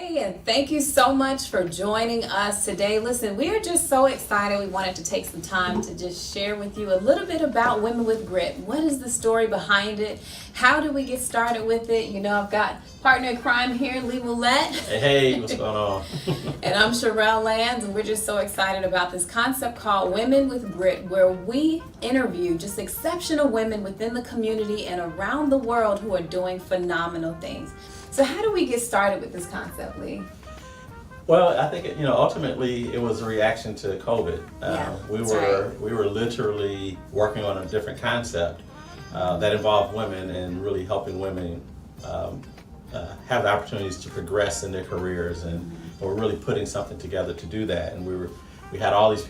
Hey, and thank you so much for joining us today. Listen, we are just so excited. We wanted to take some time to just share with you a little bit about Women with Grit. What is the story behind it? How do we get started with it? You know, I've got partner in crime here, Lee Willette. Hey, what's going on? And I'm Sherelle Lands, and we're just so excited about this concept called Women with Grit, where we interview just exceptional women within the community and around the world who are doing phenomenal things. So how do we get started with this concept, Lee? Well, I think ultimately it was a reaction to COVID. We were literally working on a different concept that involved women and really helping women have the opportunities to progress in their careers, and we're really putting something together to do that. And we had all these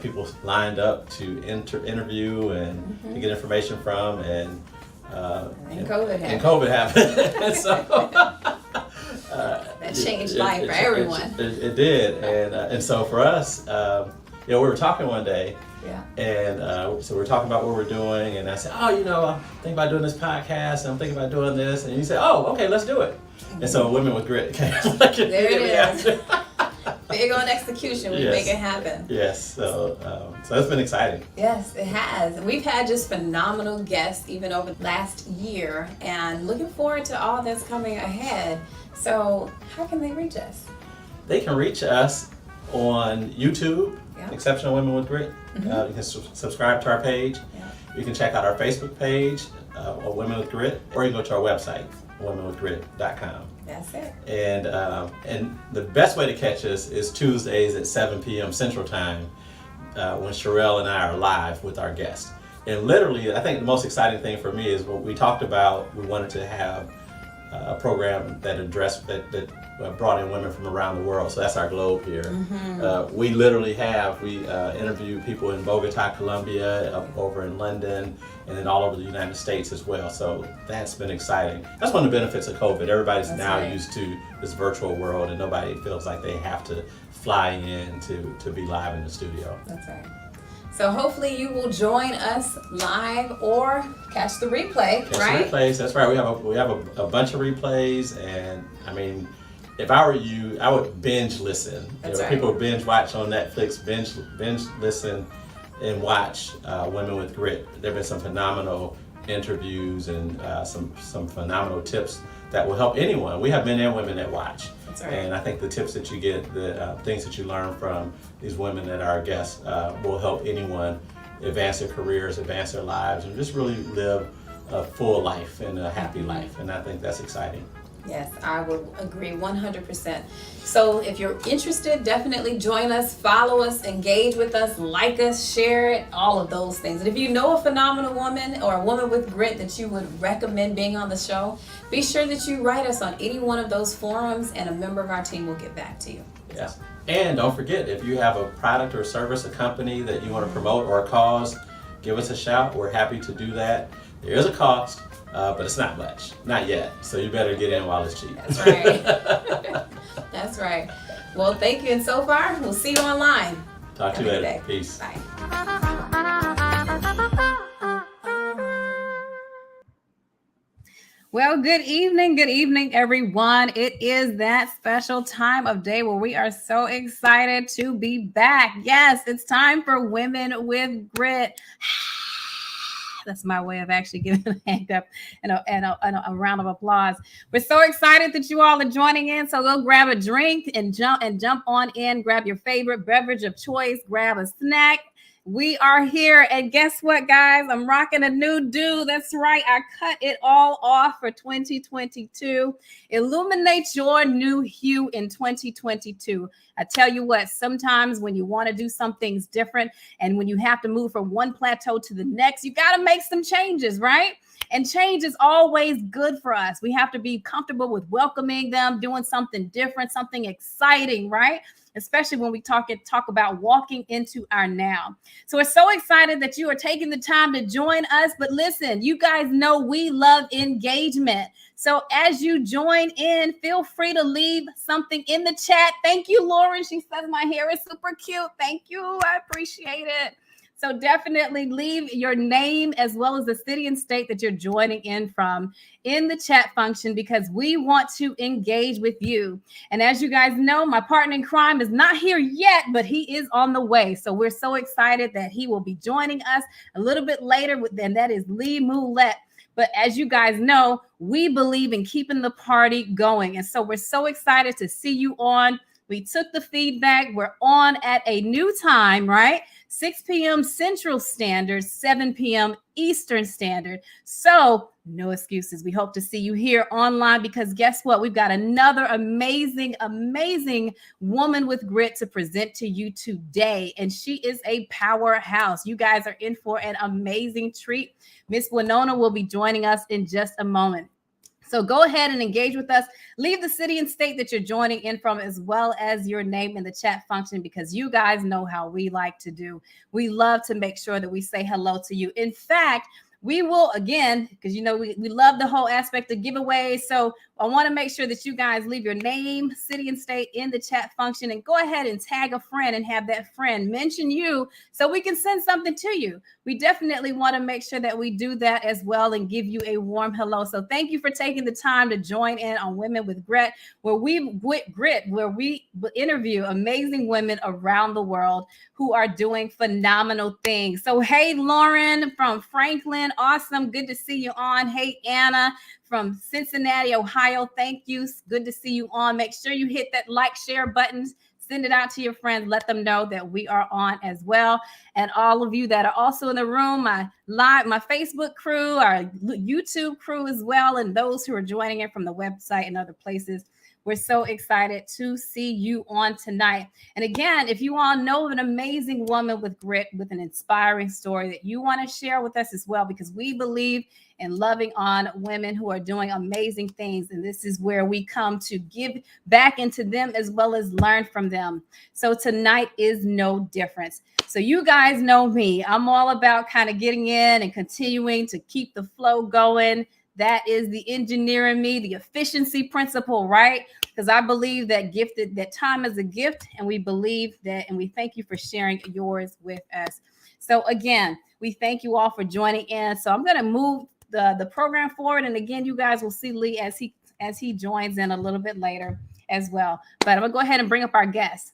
people lined up to interview and to get information from, and COVID happened. And so that changed life for everyone. It did, and so for us, we were talking one day, and so we were talking about what we're doing, and I said, I'm thinking about doing this podcast, and I'm thinking about doing this, and you said, okay, let's do it. And so Women with Grit came. There it is. Big on execution, we make it happen. Yes, so it's been exciting. Yes, it has. We've had just phenomenal guests even over the last year, and looking forward to all that's coming ahead. So how can they reach us? They can reach us on YouTube, Exceptional Women with Grit. You can subscribe to our page. You can check out our Facebook page, Women with Grit, or you can go to our website, womenwithgrit.com. That's it. And the best way to catch us is Tuesdays at 7 p.m. Central Time, when Sherelle and I are live with our guests. And literally, I think the most exciting thing for me is what we talked about. We wanted to have a program that addressed that brought in women from around the world. So that's our globe here. We literally interview people in Bogota, Colombia, over in London, and then all over the United States as well. So that's been exciting. That's one of the benefits of COVID. Everybody's used to this virtual world, and nobody feels like they have to fly in to be live in the studio. That's right. So hopefully you will join us live or catch the replay, right? The replays, that's right. We have a bunch of replays, and I mean, if I were you, I would binge listen. People binge watch on Netflix, binge listen and watch Women with Grit. There have been some phenomenal interviews and some phenomenal tips that will help anyone. We have men and women that watch. That's right. And I think the tips that you get, the things that you learn from these women that are our guests will help anyone advance their careers, advance their lives, and just really live a full life and a happy life. And I think that's exciting. Yes, I would agree 100%. So if you're interested, definitely join us, follow us, engage with us, like us, share it, all of those things. And if you know a phenomenal woman or a woman with grit that you would recommend being on the show, be sure that you write us on any one of those forums, and a member of our team will get back to you. Yes. And don't forget, if you have a product or service, a company that you want to promote or a cause, give us a shout. We're happy to do that. There is a cost. But it's not much, not yet. So you better get in while it's cheap. That's right. That's right. Well, thank you. And so far, we'll see you online. Talk to you later. Peace. Bye. Well, good evening, everyone. It is that special time of day where we are so excited to be back. Yes, it's time for Women with Grit. That's my way of actually giving a hand up and a round of applause. We're so excited that you all are joining in. So go grab a drink and jump on in. Grab your favorite beverage of choice. Grab a snack. We are here, and guess what, guys? I'm rocking a new do. That's right. I cut it all off for 2022. Illuminate your new hue in 2022. I tell you what, sometimes when you want to do some things different and when you have to move from one plateau to the next, you got to make some changes, right? And change is always good for us. We have to be comfortable with welcoming them, doing something different, something exciting, right? Especially when we talk about walking into our now. So we're so excited that you are taking the time to join us. But listen, you guys know we love engagement. So as you join in, feel free to leave something in the chat. Thank you, Lauren. She says my hair is super cute. Thank you. I appreciate it. So definitely leave your name as well as the city and state that you're joining in from in the chat function, because we want to engage with you. And as you guys know, my partner in crime is not here yet, but he is on the way. So we're so excited that he will be joining us a little bit later, and that is Lee Moulette. But as you guys know, we believe in keeping the party going. And so we're so excited to see you on. We took the feedback. We're on at a new time, right? 6 p.m. Central Standard, 7 p.m. Eastern Standard. So no excuses. We hope to see you here online, because guess what? We've got another amazing, amazing woman with grit to present to you today. And she is a powerhouse. You guys are in for an amazing treat. Miss Wanona will be joining us in just a moment. So go ahead and engage with us. Leave the city and state that you're joining in from, as well as your name in the chat function, because you guys know how we like to do. We love to make sure that we say hello to you. In fact, we will, again, because you know we love the whole aspect of giveaways. So I want to make sure that you guys leave your name, city, and state in the chat function, and go ahead and tag a friend and have that friend mention you so we can send something to you. We definitely want to make sure that we do that as well and give you a warm hello. So thank you for taking the time to join in on Women with Grit, where we interview amazing women around the world who are doing phenomenal things. So hey, Lauren from Franklin, awesome. Good to see you on. Hey, Anna from Cincinnati, Ohio. Thank you. Good to see you on. Make sure you hit that like, share buttons. Send it out to your friends. Let them know that we are on as well. And all of you that are also in the room, my Facebook crew, our YouTube crew as well, and those who are joining in from the website and other places. We're so excited to see you on tonight. And again, if you all know of an amazing woman with grit, with an inspiring story that you want to share with us as well, because we believe in loving on women who are doing amazing things. And this is where we come to give back into them as well as learn from them. So tonight is no difference. So you guys know me. I'm all about kind of getting in and continuing to keep the flow going. That is the engineer in me, the efficiency principle, right? Because I believe that time is a gift, and we believe that, and we thank you for sharing yours with us. So again, we thank you all for joining in. So I'm going to move the program forward, and again, you guys will see Lee as he joins in a little bit later as well. But I'm going to go ahead and bring up our guests.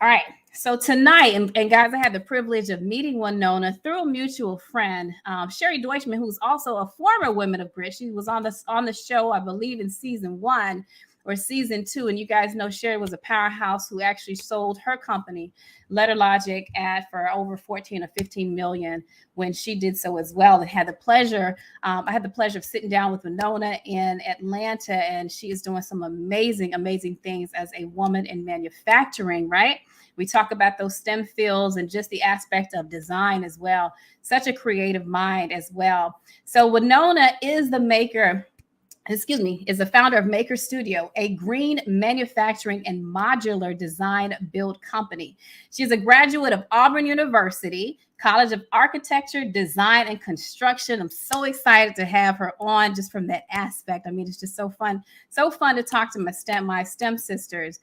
All right. So tonight, and guys, I had the privilege of meeting Wanona through a mutual friend, Sherry Deutschman, who's also a former Women of Grit. She was on the show, I believe, in season 1 or season 2. And you guys know Sherry was a powerhouse who actually sold her company, Letter Logic, for over 14 or 15 million when she did so as well. And had the pleasure, I had the pleasure of sitting down with Wanona in Atlanta, and she is doing some amazing, amazing things as a woman in manufacturing, right? We talk about those STEM fields and just the aspect of design as well. Such a creative mind as well. So Wanona is the founder of Mākhers Studio, a green manufacturing and modular design build company. She's a graduate of Auburn University, College of Architecture, Design, and Construction. I'm so excited to have her on just from that aspect. I mean, it's just so fun to talk to my STEM sisters.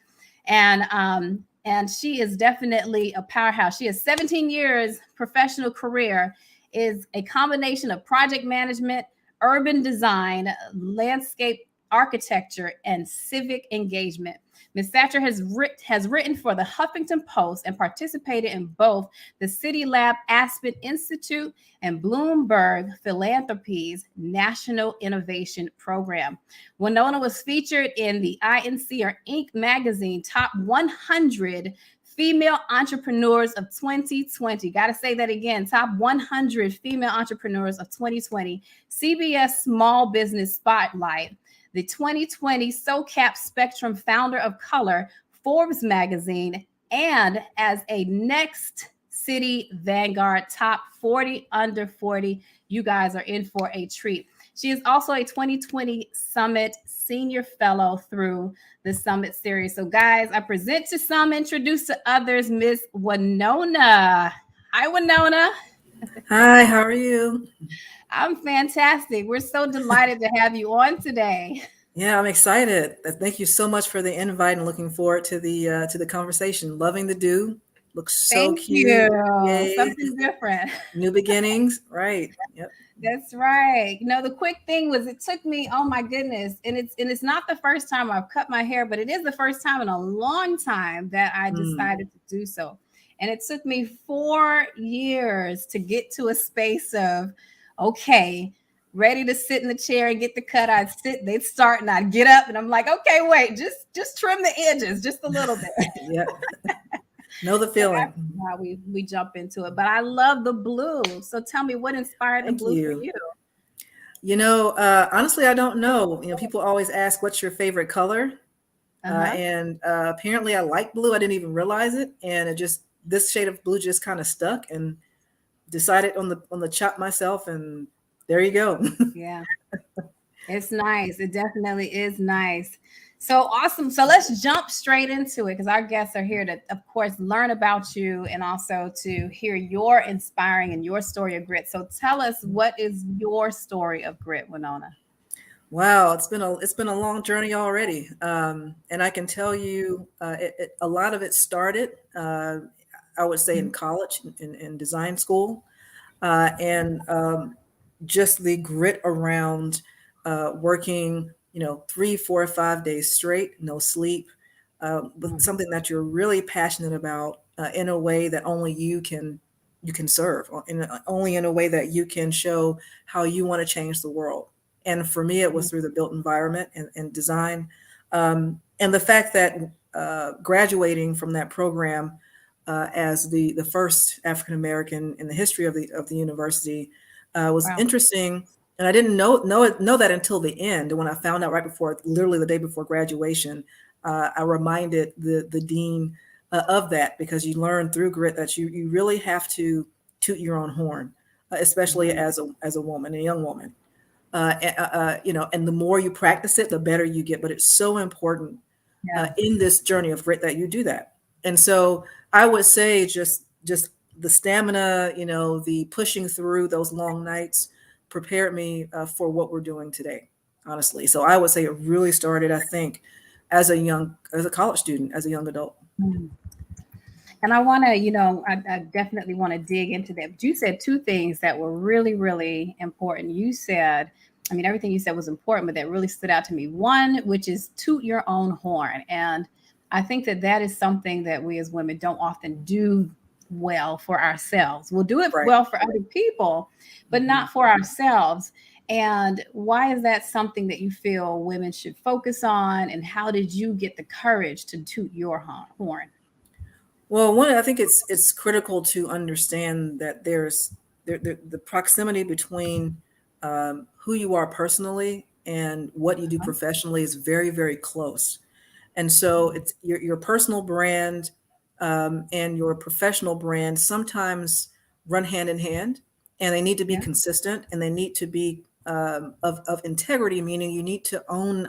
And she is definitely a powerhouse. She has 17 years professional career, is a combination of project management, urban design, landscape architecture, and civic engagement. Ms. Satcher has written for the Huffington Post and participated in both the CityLab-Aspen Institute and Bloomberg Philanthropies National Innovation Program. Wanona was featured in the Inc. magazine Top 100 Female Entrepreneurs of 2020. Got to say that again. Top 100 Female Entrepreneurs of 2020. CBS Small Business Spotlight. The 2020 SOCAP-Spectrum Founder of Color, Forbes magazine, and as a Next City Vanguard Top 40 Under 40. You guys are in for a treat. She is also a 2020 Summit Senior Fellow through the Summit Series. So guys, I present to some, introduce to others, Miss Wanona. Hi, Wanona. Hi, how are you? I'm fantastic. We're so delighted to have you on today. Yeah, I'm excited. Thank you so much for the invite and looking forward to the conversation. Loving Looks so Thank cute. you. Yay. Something different. New beginnings. Right. Yep. That's right. The quick thing was it took me, oh my goodness, and it's not the first time I've cut my hair, but it is the first time in a long time that I decided to do so. And it took me 4 years to get to a space of, okay, ready to sit in the chair and get the cut. I'd sit, they'd start, and I'd get up, and I'm like, okay, wait, just trim the edges just a little bit. Yep. Know the feeling. How we jump into it. But I love the blue. So tell me, what inspired the blue for you? Honestly, I don't know. People always ask, what's your favorite color? And apparently I like blue. I didn't even realize it. And this shade of blue just kind of stuck, and decided on the chop myself, and there you go. Yeah. It's nice. It definitely is nice. So awesome. So let's jump straight into it, because our guests are here to, of course, learn about you and also to hear your inspiring and your story of grit. So tell us, what is your story of grit, Wanona? Wow, it's been a long journey already, and I can tell you, a lot of it started, I would say, in college, in design school, and just the grit around working 3, 4, 5 days straight, no sleep, with something that you're really passionate about, in a way that only you can serve, only in a way that you can show how you want to change the world. And for me, it was through the built environment and design, and the fact that graduating from that program as the first African American in the history of the university was interesting. And I didn't know that until the end. When I found out right before, literally the day before graduation, I reminded the dean of that, because you learn through grit that you really have to toot your own horn, especially as a woman, a young woman. And the more you practice it, the better you get. But it's so important in this journey of grit that you do that. And so I would say just the stamina, the pushing through those long nights prepared me for what we're doing today, honestly. So I would say it really started, I think, as a college student, as a young adult. And I want to, I definitely want to dig into that. But you said two things that were really, really important. You said, everything you said was important, but that really stood out to me. One, which is toot your own horn. And I think that is something that we as women don't often do well for ourselves. We'll do it well for other people, but not for ourselves. And why is that something that you feel women should focus on? And how did you get the courage to toot your horn? Well, one, I think it's critical to understand that there's the proximity between who you are personally and what you do professionally is very, very close. And so it's your personal brand and your professional brand sometimes run hand in hand, and they need to be consistent, and they need to be of integrity, meaning you need to own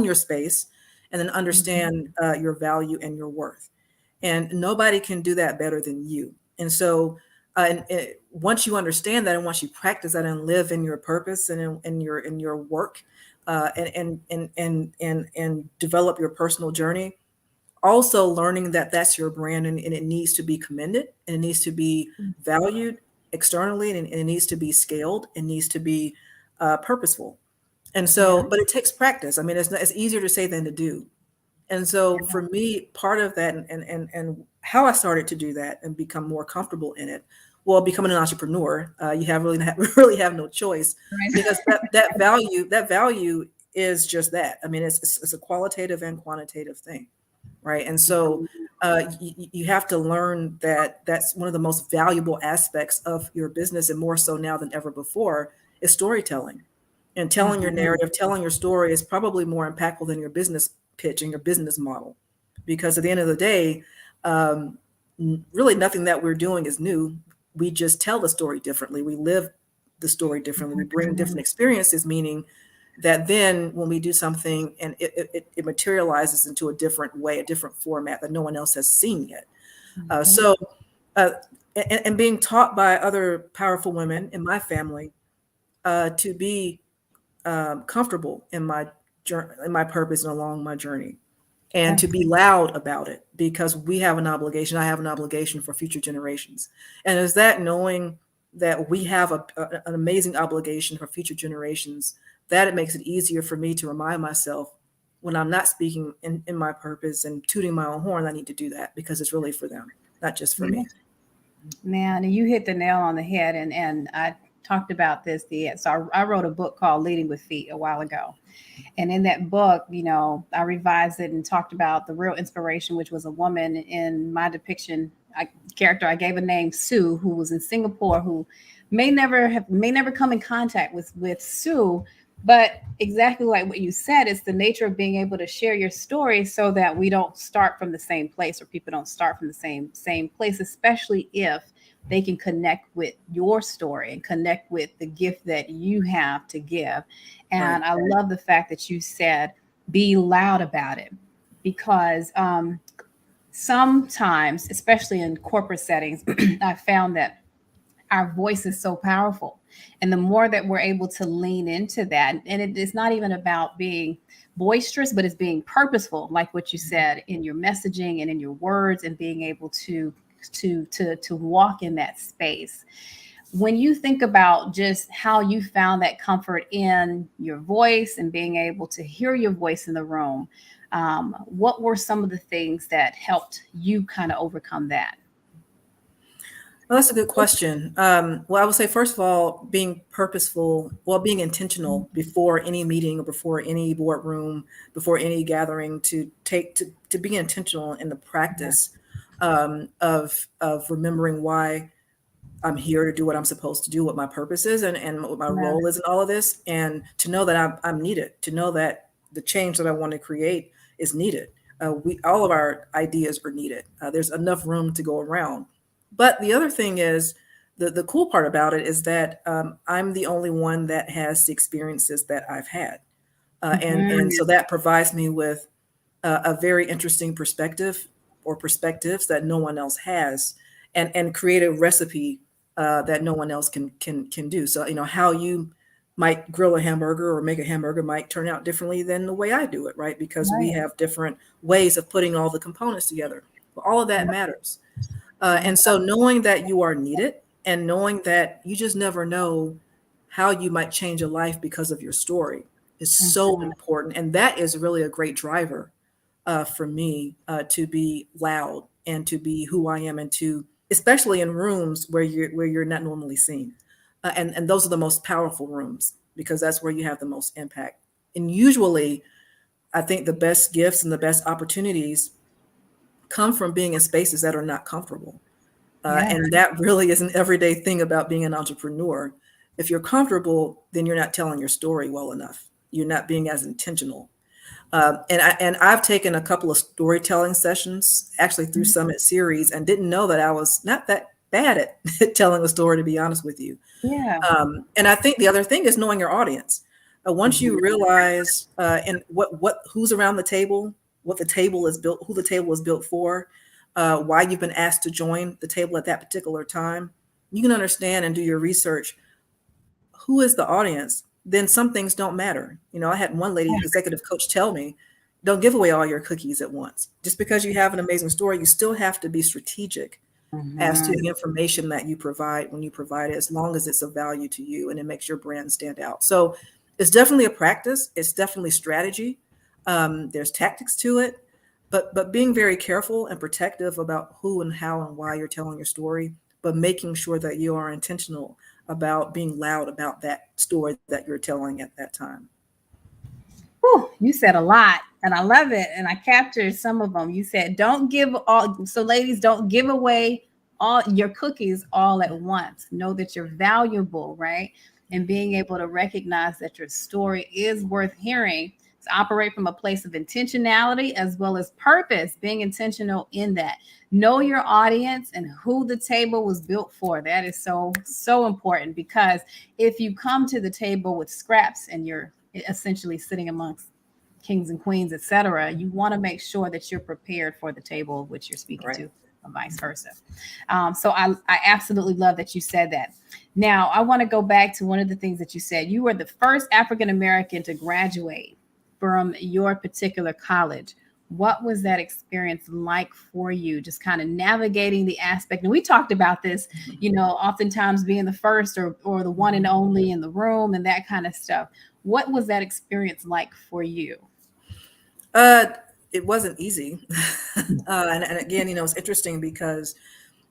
your space, and then understand your value and your worth. And nobody can do that better than you. And so once you understand that, and once you practice that and live in your purpose and in your work, and develop your personal journey, also learning that that's your brand, and it needs to be commended, and it needs to be valued externally, and it needs to be scaled, and needs to be purposeful. And so, but it takes practice. It's easier to say than to do. And so for me, part of that and how I started to do that and become more comfortable in it, well, becoming an entrepreneur, you really have no choice, because that value is just that. It's a qualitative and quantitative thing, right? And so you have to learn that that's one of the most valuable aspects of your business, and more so now than ever before, is storytelling. And telling your narrative, telling your story is probably more impactful than your business pitch and your business model, because at the end of the day, really nothing that we're doing is new. We just tell the story differently. We live the story differently. We bring different experiences, meaning that then when we do something and it materializes into a different way, a different format that no one else has seen yet. And being taught by other powerful women in my family to be comfortable in my purpose and along my journey. and to be loud about it, because we have an obligation. I have an obligation for future generations. And is that knowing that we have an amazing obligation for future generations, that it makes it easier for me to remind myself when I'm not speaking in my purpose and tooting my own horn, I need to do that because it's really for them, not just for me. Man, and you hit the nail on the head. And I talked about this. So I wrote a book called Leading with Feet a while ago. And in that book, I revised it and talked about the real inspiration, which was a woman in my depiction character. I gave a name, Sue, who was in Singapore, who may never come in contact with Sue. But exactly like what you said, it's the nature of being able to share your story so that we don't start from the same place, or people don't start from the same place, especially if they can connect with your story and connect with the gift that you have to give. And I love the fact that you said, be loud about it, because sometimes, especially in corporate settings, I found that our voice is so powerful. And the more that we're able to lean into that, and it's not even about being boisterous, but it's being purposeful, like what you said in your messaging and in your words, and being able to walk in that space. When you think about just how you found that comfort in your voice and being able to hear your voice in the room, what were some of the things that helped you kind of overcome that? Well, that's a good question. Well, I would say, first of all, being purposeful, being intentional before any meeting or before any boardroom, before any gathering, to be intentional in the practice of remembering why I'm here to do what I'm supposed to do, what my purpose is, and what my role is in all of this, and to know that I'm needed, to know that the change that I want to create is needed. All of our ideas are needed. There's enough room to go around. But the other thing is, the cool part about it is that I'm the only one that has the experiences that I've had. And so that provides me with a very interesting perspective, or perspectives that no one else has, and create a recipe that no one else can do. So, how you might grill a hamburger or make a hamburger might turn out differently than the way I do it, right? Because we have different ways of putting all the components together. But all of that matters. And so knowing that you are needed, and knowing that you just never know how you might change a life because of your story is so important. And that is really a great driver for me to be loud and to be who I am, and to, especially in rooms where you're not normally seen. And those are the most powerful rooms, because that's where you have the most impact. And usually, I think the best gifts and the best opportunities come from being in spaces that are not comfortable. And that really is an everyday thing about being an entrepreneur. If you're comfortable, then you're not telling your story well enough. You're not being as intentional. And I've taken a couple of storytelling sessions, actually through Summit Series, and didn't know that I was not that bad at telling a story, to be honest with you. Yeah. And I think the other thing is knowing your audience. Once you realize who's around the table, what the table is built, who the table is built for, why you've been asked to join the table at that particular time, you can understand and do your research. Who is the audience? Then some things don't matter. I had one lady, executive coach, tell me, don't give away all your cookies at once. Just because you have an amazing story, you still have to be strategic as to the information that you provide when you provide it, as long as it's of value to you and it makes your brand stand out. So it's definitely a practice. It's definitely strategy. There's tactics to it, but being very careful and protective about who and how and why you're telling your story, but making sure that you are intentional about being loud about that story that you're telling at that time. Whew, you said a lot, and I love it. And I captured some of them. You said, don't give all. So ladies, don't give away all your cookies all at once. Know that you're valuable, right? And being able to recognize that your story is worth hearing. To operate from a place of intentionality as well as purpose, being intentional in that. Know your audience and who the table was built for. That is so, so important, because if you come to the table with scraps and you're essentially sitting amongst kings and queens, etc., you want to make sure that you're prepared for the table which you're speaking to, or vice versa. So I absolutely love that you said that. Now, I want to go back to one of the things that you said. You were the first African-American to graduate from your particular college. What was that experience like for you? Just kind of navigating the aspect. And we talked about this, oftentimes being the first or the one and only in the room and that kind of stuff. What was that experience like for you? It wasn't easy. And again, it's interesting because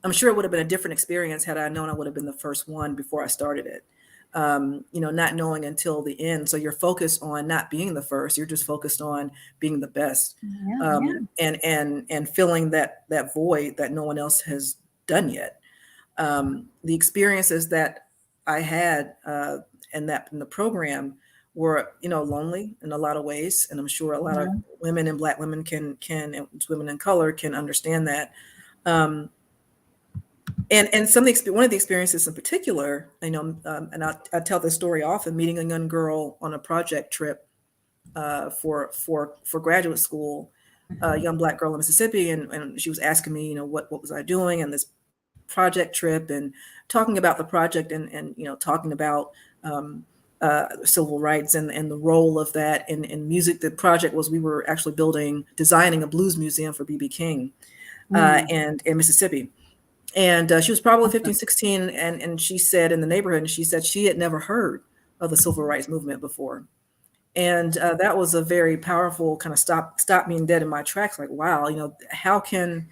I'm sure it would have been a different experience had I known I would have been the first one before I started it. Not knowing until the end. So you're focused on not being the first, you're just focused on being the best. And filling that void that no one else has done yet. The experiences that I had in the program were, lonely in a lot of ways. And I'm sure a lot of women and Black women can, and women in color can understand that. And one of the experiences in particular, and I tell this story often, meeting a young girl on a project trip for graduate school, a young Black girl in Mississippi, and she was asking me, what was I doing in this project trip, and talking about the project, and talking about civil rights and the role of that in music. The project was we were actually designing a blues museum for B.B. King and in Mississippi. And she was probably 15, 16. And she said in the neighborhood, and she said she had never heard of the civil rights movement before. And that was a very powerful kind of stop me dead in my tracks. Like, wow, how can,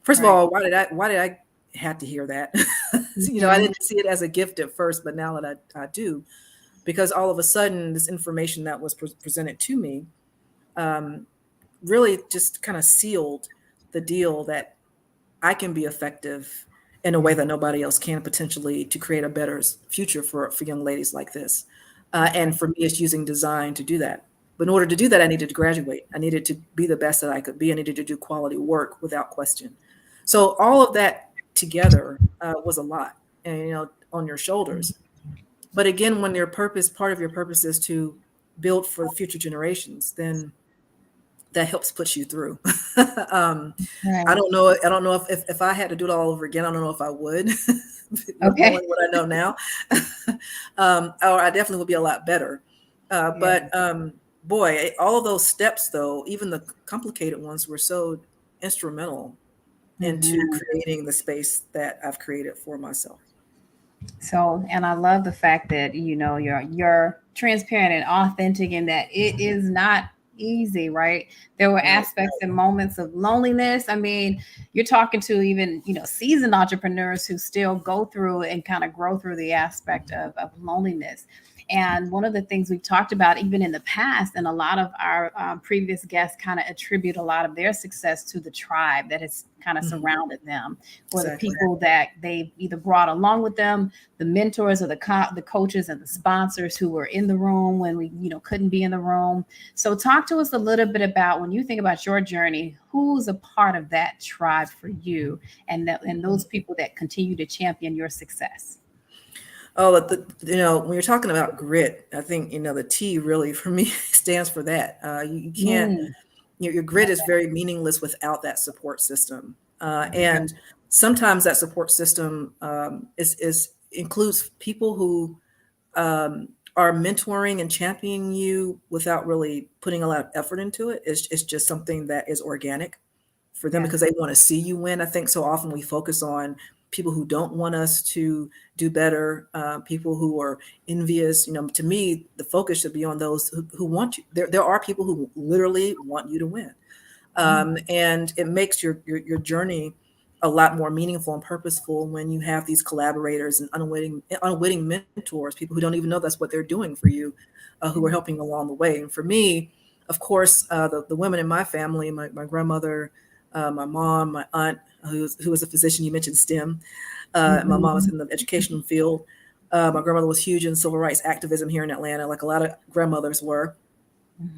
first of all, why did I have to hear that? I didn't see it as a gift at first, but now that I do, because all of a sudden this information that was presented to me really just kind of sealed the deal that I can be effective in a way that nobody else can, potentially, to create a better future for young ladies like this. And for me, it's using design to do that. But in order to do that, I needed to graduate. I needed to be the best that I could be. I needed to do quality work without question. So all of that together was a lot, and on your shoulders. But again, when part of your purpose is to build for future generations, then that helps push you through. I don't know if I had to do it all over again. I don't know if I would. Knowing what I know now, or I definitely would be a lot better. But boy, all of those steps, though, even the complicated ones, were so instrumental into creating the space that I've created for myself. So, and I love the fact that you're transparent and authentic in that it is not easy, right? There were aspects and moments of loneliness. I mean, you're talking to even seasoned entrepreneurs who still go through and kind of grow through the aspect of loneliness. And one of the things we've talked about even in the past, and a lot of our previous guests kind of attribute a lot of their success to the tribe that has kind of surrounded them, or the people that they've either brought along with them, the mentors or the coaches and the sponsors who were in the room when we couldn't be in the room. So talk to us a little bit about, when you think about your journey, who's a part of that tribe for you, and those people that continue to champion your success. Oh, when you're talking about grit, I think, the T really for me stands for that. You can't, your grit is very meaningless without that support system. And sometimes that support system includes people who are mentoring and championing you without really putting a lot of effort into it. It's just something that is organic for them because they want to see you win. I think so often we focus on people who don't want us to do better, people who are envious. To me, the focus should be on those who want you. There are people who literally want you to win. And it makes your journey a lot more meaningful and purposeful when you have these collaborators and unwitting mentors, people who don't even know that's what they're doing for you, who are helping along the way. And for me, of course, the women in my family, my grandmother, my mom, my aunt, who was a physician. You mentioned STEM. My mom was in the educational field. My grandmother was huge in civil rights activism here in Atlanta, like a lot of grandmothers were.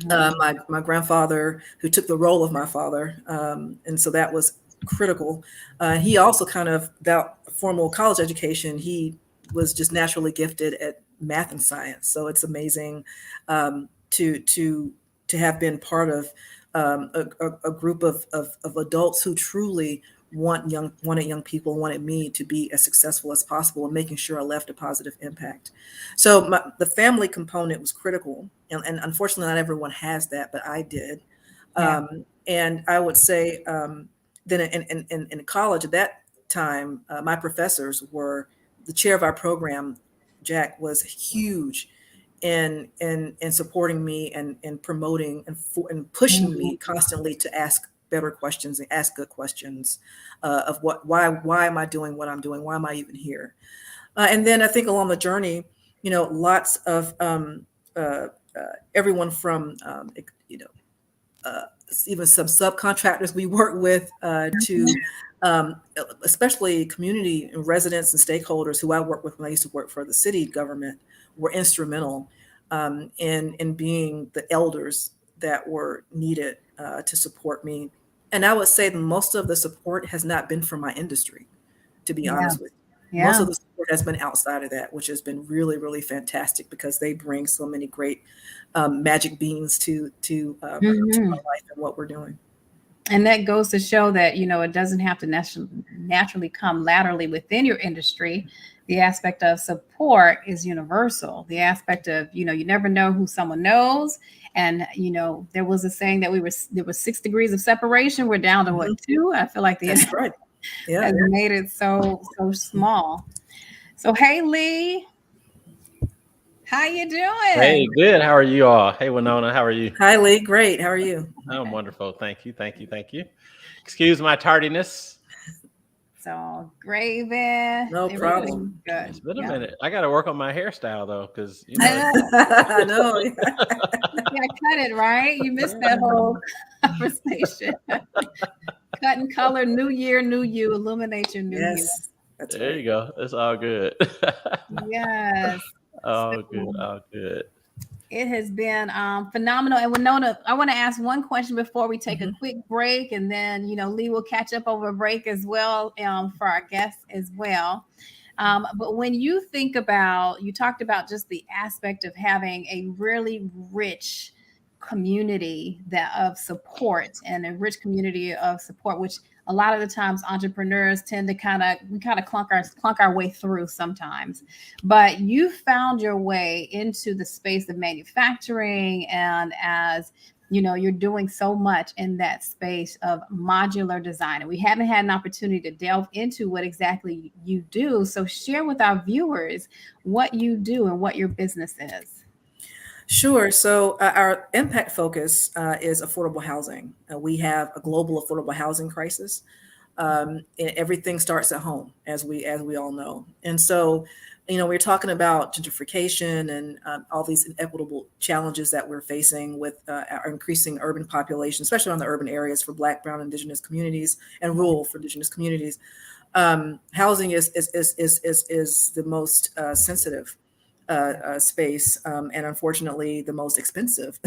My grandfather, who took the role of my father, and so that was critical. He also without formal college education, he was just naturally gifted at math and science. So it's amazing to have been part of a group of adults who truly wanted young people, wanted me to be as successful as possible, and making sure I left a positive impact. So the family component was critical, and unfortunately not everyone has that, but I did. Yeah. And I would say then in college at that time, my professors were the chair of our program. Jack was huge in supporting me and promoting and pushing me constantly to ask better questions and ask good questions of why am I doing what I'm doing? Why am I even here? And then I think along the journey, lots of uh, everyone from even some subcontractors we work with to especially community and residents and stakeholders who I worked with when I used to work for the city government were instrumental in being the elders that were needed to support me. And I would say that most of the support has not been from my industry, to be Yeah. honest with you. Most Yeah. of the support has been outside of that, which has been really, really fantastic because they bring so many great magic beans to our life and what we're doing. And that goes to show that, it doesn't have to naturally come laterally within your industry. The aspect of support is universal. The aspect of, you never know who someone knows. And, there was a saying that there was 6 degrees of separation. We're down to what, 2? I feel like That's right. Yeah. has made it so small. So, hey, Lee, how you doing? Hey, good. How are you all? Hey, Wanona, how are you? Hi, Lee. Great. How are you? I'm wonderful. Thank you. Excuse my tardiness. So, Graven. No problem. Good. It's been a minute. I got to work on my hairstyle though, because I know. You gotta cut it, right? You missed that whole conversation. Cut and color, new year, new you, illuminate your new you. That's there right. you go. It's all good. Yes. All good. It has been phenomenal. And Wanona, I want to ask one question before we take a quick break, and then Lee will catch up over a break as well for our guests as well. But when you think about, you talked about just the aspect of having a really rich community of support and a rich community of support, which a lot of the times entrepreneurs tend to kind of clunk our way through sometimes. But you found your way into the space of manufacturing, and as you're doing so much in that space of modular design. And we haven't had an opportunity to delve into what exactly you do. So share with our viewers what you do and what your business is. Sure. So our impact focus is affordable housing. We have a global affordable housing crisis. Everything starts at home, as we all know. And so, we're talking about gentrification and all these inequitable challenges that we're facing with our increasing urban population, especially on the urban areas for Black, Brown, Indigenous communities and rural for Indigenous communities. Housing is the most sensitive space, and unfortunately the most expensive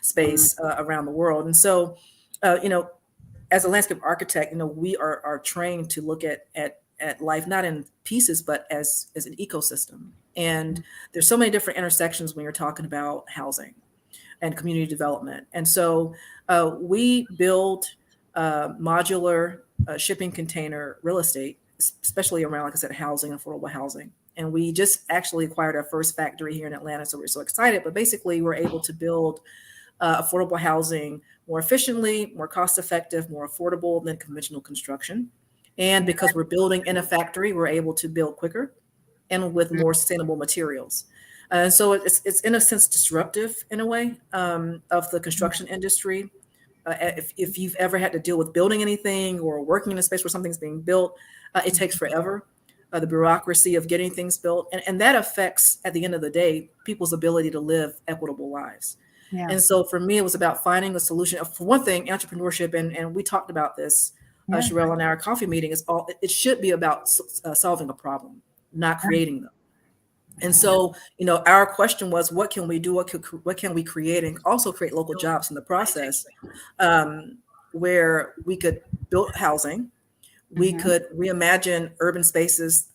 space around the world. And so, as a landscape architect, we are trained to look at life not in pieces, but as an ecosystem. And there's so many different intersections when you're talking about housing and community development. And so we build modular shipping container real estate, especially around, like I said, housing, affordable housing. And we just actually acquired our first factory here in Atlanta, so we're so excited. But basically, we're able to build affordable housing more efficiently, more cost-effective, more affordable than conventional construction. And because we're building in a factory, we're able to build quicker and with more sustainable materials. So it's in a sense disruptive in a way of the construction industry. If you've ever had to deal with building anything or working in a space where something's being built, it takes forever. The bureaucracy of getting things built. And that affects, at the end of the day, people's ability to live equitable lives. Yeah. And so for me, it was about finding a solution. For one thing, entrepreneurship, and we talked about this, Sherelle, in our coffee meeting, it should be about solving a problem, not creating them. And so, our question was, what can we do? What can we create, and also create local jobs in the process, where we could build housing. We could reimagine urban spaces,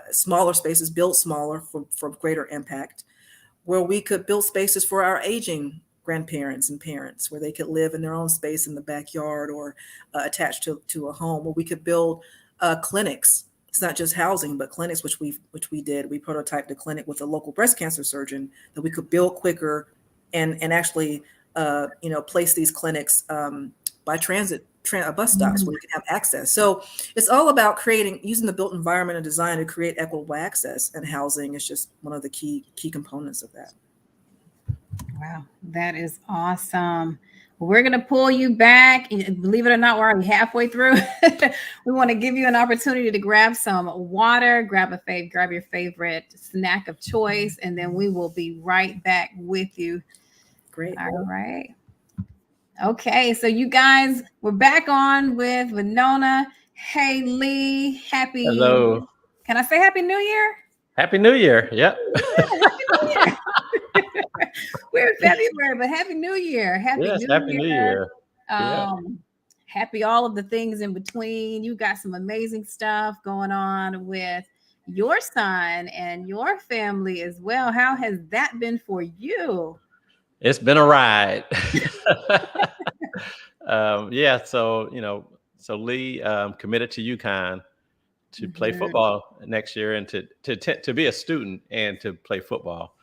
smaller spaces, built smaller for greater impact, where we could build spaces for our aging grandparents and parents, where they could live in their own space in the backyard or attached to a home, where we could build clinics. It's not just housing, but clinics, which we did. We prototyped a clinic with a local breast cancer surgeon that we could build quicker and actually place these clinics by bus stops where you can have access. So it's all about using the built environment and design to create equitable access, and housing is just one of the key components of that. Wow, that is awesome. We're going to pull you back. Believe it or not, we're already halfway through. We want to give you an opportunity to grab some water, grab your favorite snack of choice, and then we will be right back with you. Great. All right. Okay, so you guys, we're back on with Wanona. Hey, Lee, Hello. Can I say Happy New Year? Happy New Year. Yep. Happy New Year. We're in February, but Happy New Year. Happy New Year. Happy all of the things in between. You got some amazing stuff going on with your son and your family as well. How has that been for you? It's been a ride. So Lee committed to UConn to play football next year, and to be a student and to play football.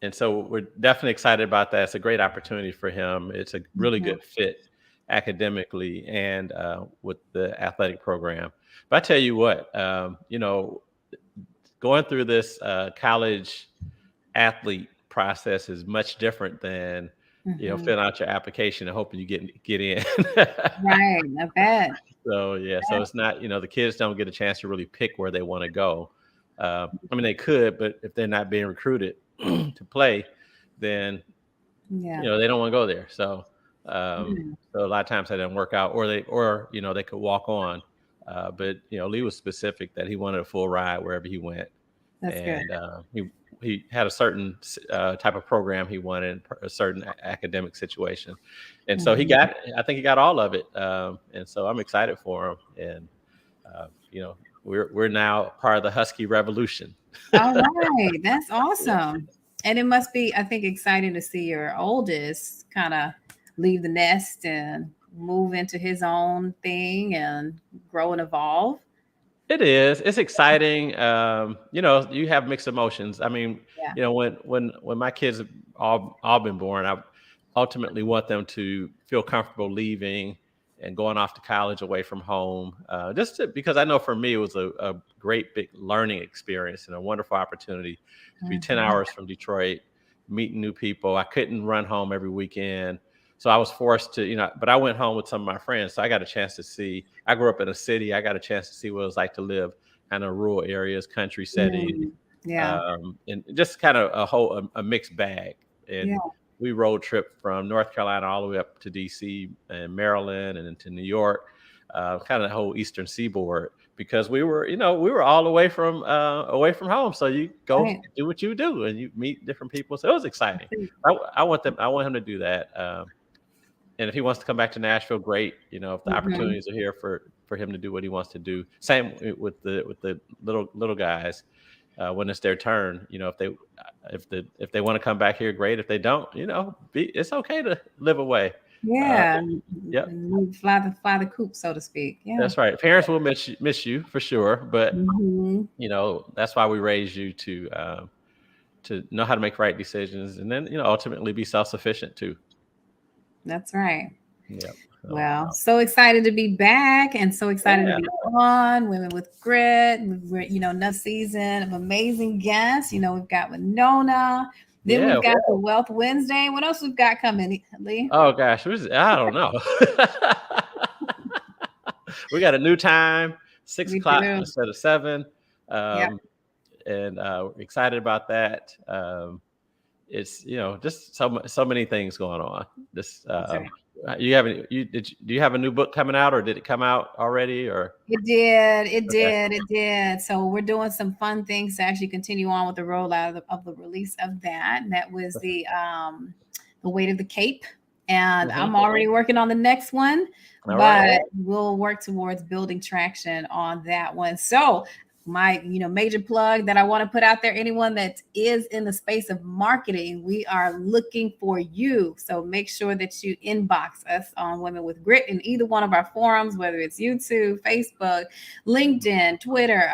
And so we're definitely excited about that. It's a great opportunity for him. It's a really good fit academically and with the athletic program. But I tell you what, going through this college athlete process is much different than filling out your application and hoping you get in. Right, I bet. So so it's not, the kids don't get a chance to really pick where they want to go. I mean, they could, but if they're not being recruited to play, then they don't want to go there. So so a lot of times that doesn't work out, or they could walk on. But Lee was specific that he wanted a full ride wherever he went. That's good. He had a certain type of program he wanted, a certain academic situation, and so I think he got all of it. And so I'm excited for him, and we're now part of the Husky revolution. All right, that's awesome. And it must be, I think, exciting to see your oldest kind of leave the nest and move into his own thing and grow and evolve. It is. It's exciting. You have mixed emotions. I mean, when my kids have all been born, I ultimately want them to feel comfortable leaving and going off to college away from home. Because I know for me, it was a great big learning experience and a wonderful opportunity to be 10 hours from Detroit, meeting new people. I couldn't run home every weekend. So I was forced to, but I went home with some of my friends. So I got a chance to see, I grew up in a city. I got a chance to see what it was like to live kind of rural areas, country setting. And just kind of a mixed bag. And we road trip from North Carolina all the way up to DC and Maryland and into New York, kind of the whole Eastern Seaboard, because we were all away from home. So you go do what you do and you meet different people. So it was exciting. I want him to do that. And if he wants to come back to Nashville, great. If the opportunities are here for him to do what he wants to do. Same with the little guys. When it's their turn, if they want to come back here, great. If they don't, it's okay to live away. Yeah. Fly the coop, so to speak. Yeah. That's right. Parents will miss you for sure, but that's why we raise you to know how to make right decisions, and then ultimately be self-sufficient too. That's right. Yeah. Well, so excited to be back and so excited to be on Women with Grit. Another season of amazing guests. We've got Wanona. Then we've got the Wealth Wednesday. What else we've got coming, Lee? Oh gosh, I don't know. We got a new time, 6 o'clock instead of 7. And we're excited about that. It's just so many things going on. Do you have a new book coming out, or did it come out already? Or it did. So we're doing some fun things to actually continue on with the rollout of the release of that. And that was the Weight of the Cape. And I'm already working on the next one, but we'll work towards building traction on that one. So my major plug that I want to put out there, anyone that is in the space of marketing, we are looking for you. So make sure that you inbox us on Women with Grit in either one of our forums, whether it's YouTube, Facebook, LinkedIn, Twitter,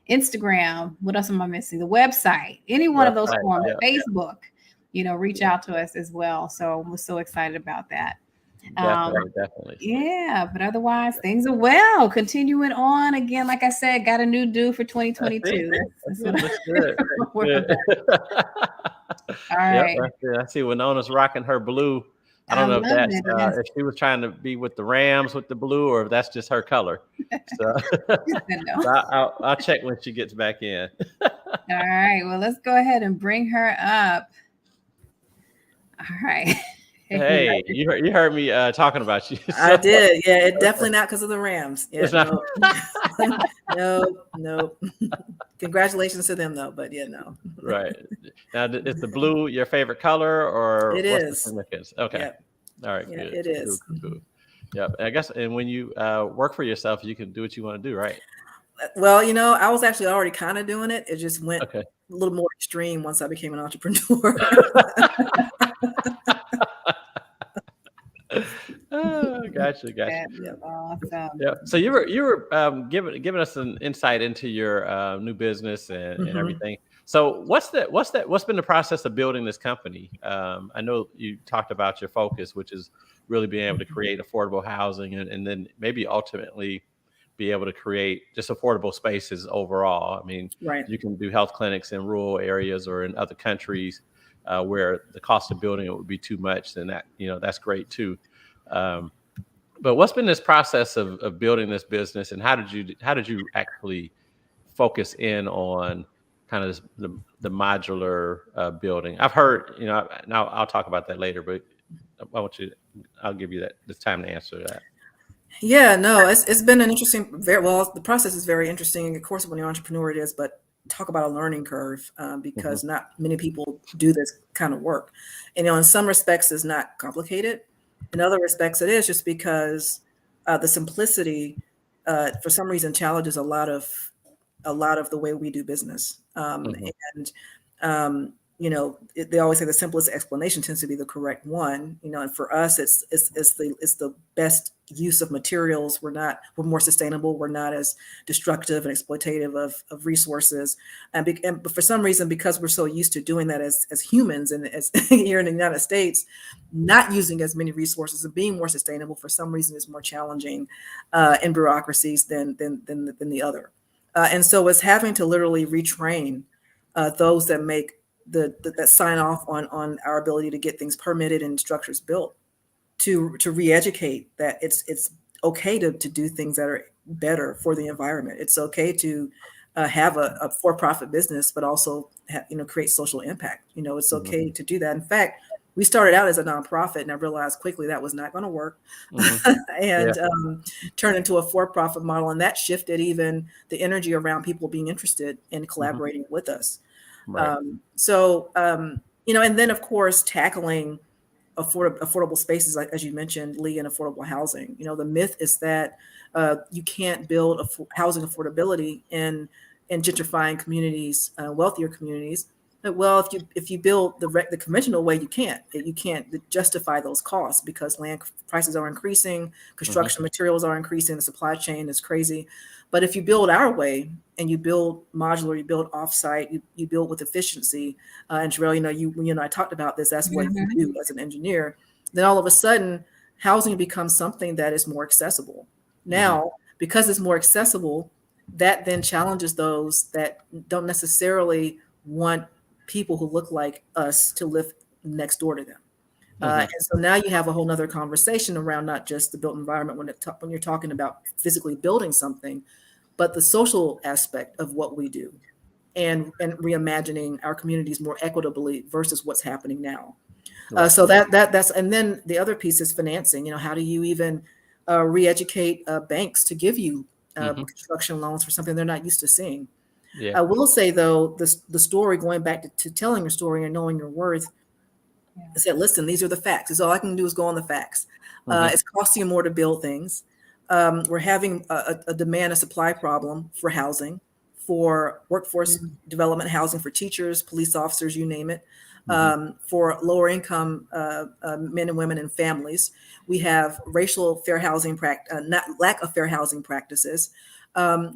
Instagram. What else am I missing? The website, any one of those forums, Facebook. reach out to us as well. So we're so excited about that. Definitely. Yeah, but otherwise things are well. Continuing on again, like I said, got a new due for 2022. That's good. All right. I see Wanona's rocking her blue. I don't know if that's if she was trying to be with the Rams with the blue, or if that's just her color. So, I'll check when she gets back in. All right. Well, let's go ahead and bring her up. All right. Hey, you heard me talking about you. So. I did. Yeah, it's definitely not because of the Rams. Yeah, it's not. No. Congratulations to them, though. But yeah, no. Right. Now, is the blue your favorite color, or it is? Okay. Yep. All right. Yeah, good. It is. Cool. Yep. I guess, and when you work for yourself, you can do what you want to do, right? Well, I was actually already kind of doing it. It just went a little more extreme once I became an entrepreneur. Oh, gotcha. Awesome. Yeah. So you were giving us an insight into your new business and everything. So what's been the process of building this company? I know you talked about your focus, which is really being able to create affordable housing and then maybe ultimately be able to create just affordable spaces overall. I mean, you can do health clinics in rural areas or in other countries where the cost of building it would be too much, then that's great too. But what's been this process of building this business, and how did you actually focus in on kind of the modular building? I've heard, now I'll talk about that later, but I'll give you this time to answer that. Yeah, no, it's been an interesting, the process is very interesting. Of course, when you're an entrepreneur, it is, but talk about a learning curve because not many people do this kind of work. And in some respects, it's not complicated. In other respects, it is just because the simplicity, for some reason, challenges a lot of the way we do business. They always say the simplest explanation tends to be the correct one. And for us, it's the best use of materials. We're more sustainable. We're not as destructive and exploitative of resources. But for some reason, because we're so used to doing that as humans and as here in the United States, not using as many resources and being more sustainable for some reason is more challenging in bureaucracies than the other. And so it's having to literally retrain those that make that sign off on our ability to get things permitted and structures built to re-educate that it's okay to do things that are better for the environment. It's okay to have a for-profit business, but also create social impact. It's okay to do that. In fact, we started out as a nonprofit, and I realized quickly that was not going to work, and turned into a for-profit model. And that shifted even the energy around people being interested in collaborating with us. Right. And then of course, tackling affordable spaces, like as you mentioned, Lee, and affordable housing. The myth is that you can't build housing affordability in gentrifying communities, wealthier communities. Well, if you build the conventional way, you can't justify those costs because land prices are increasing, construction materials are increasing, the supply chain is crazy. But if you build our way and you build modular, you build offsite, you build with efficiency, and Sherelle, I talked about this. That's what you do as an engineer. Then all of a sudden, housing becomes something that is more accessible. Now, because it's more accessible, that then challenges those that don't necessarily want people who look like us to live next door to them. And so now you have a whole nother conversation around not just the built environment when you're talking about physically building something, but the social aspect of what we do and reimagining our communities more equitably versus what's happening now. So that's, and then the other piece is financing. How do you even re-educate banks to give you construction loans for something they're not used to seeing? I will say, though, the story, going back to telling your story and knowing your worth, I said, listen, these are the facts. It's all I can do is go on the facts. It's costing you more to build things. We're having a demand and supply problem for housing, for workforce development housing, for teachers, police officers, you name it, for lower income men and women and families. We have racial fair housing lack of fair housing practices.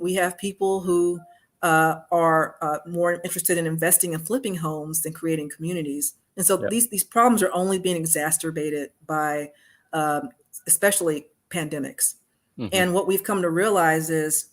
We have people who are more interested in investing and flipping homes than creating communities. And so Yep. these problems are only being exacerbated by especially pandemics. Mm-hmm. And what we've come to realize is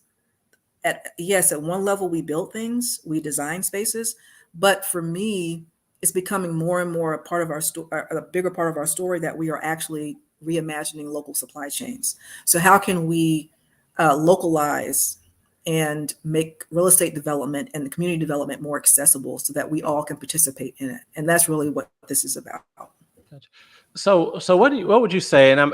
at one level we build things, we design spaces, but for me, it's becoming more and more a part of our story, a bigger part of our story, that we are actually reimagining local supply chains. So how can we localize and make real estate development and the community development more accessible so that we all can participate in it? And that's really what this is about. Gotcha. So what would you say? And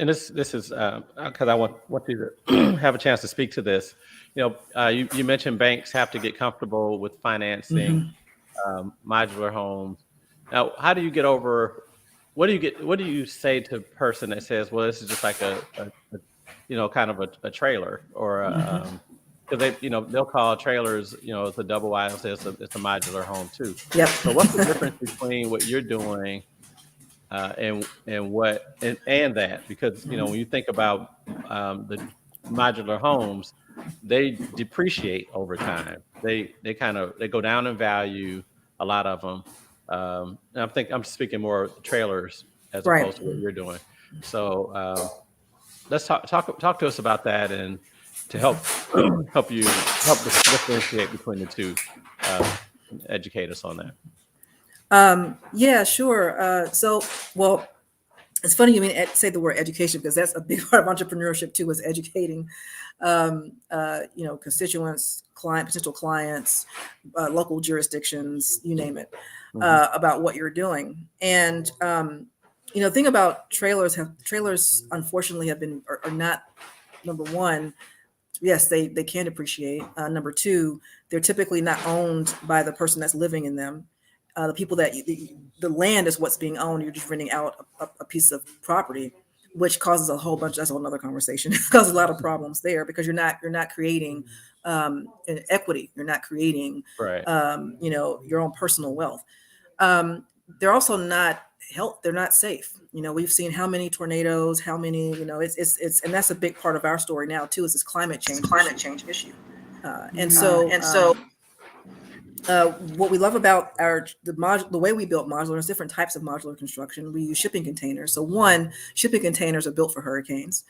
this is because I want you to have a chance to speak to this. You mentioned banks have to get comfortable with financing modular homes. Now, how do you get over? What do you say to a person that says, "Well, this is just like a kind of a trailer," or because they'll call trailers, it's a double wide, and say it's a modular home too. Yep. So what's the difference between what you're doing and that? Because when you think about the modular homes, they depreciate over time. They go down in value, a lot of them. And I'm speaking more trailers as opposed to what you're doing. So let's talk to us about that, and to help us differentiate between the two. Educate us on that. Yeah, sure. Well, it's funny you say the word education, because that's a big part of entrepreneurship too, is educating, constituents, potential clients, local jurisdictions, you name it, about what you're doing. And, the thing about trailers unfortunately are not, number one, yes, they can depreciate. Number two, they're typically not owned by the person that's living in them. The people the land is what's being owned. You're just renting out a piece of property, which causes a whole bunch. That's a whole other conversation. It causes a lot of problems there, because you're not creating an equity. You're not creating, your own personal wealth. They're also not they're not safe. We've seen how many tornadoes, how many, it's and that's a big part of our story now too, is this climate change issue. What we love about the way we built modular, there's different types of modular construction. We use shipping containers. So one, shipping containers are built for hurricanes.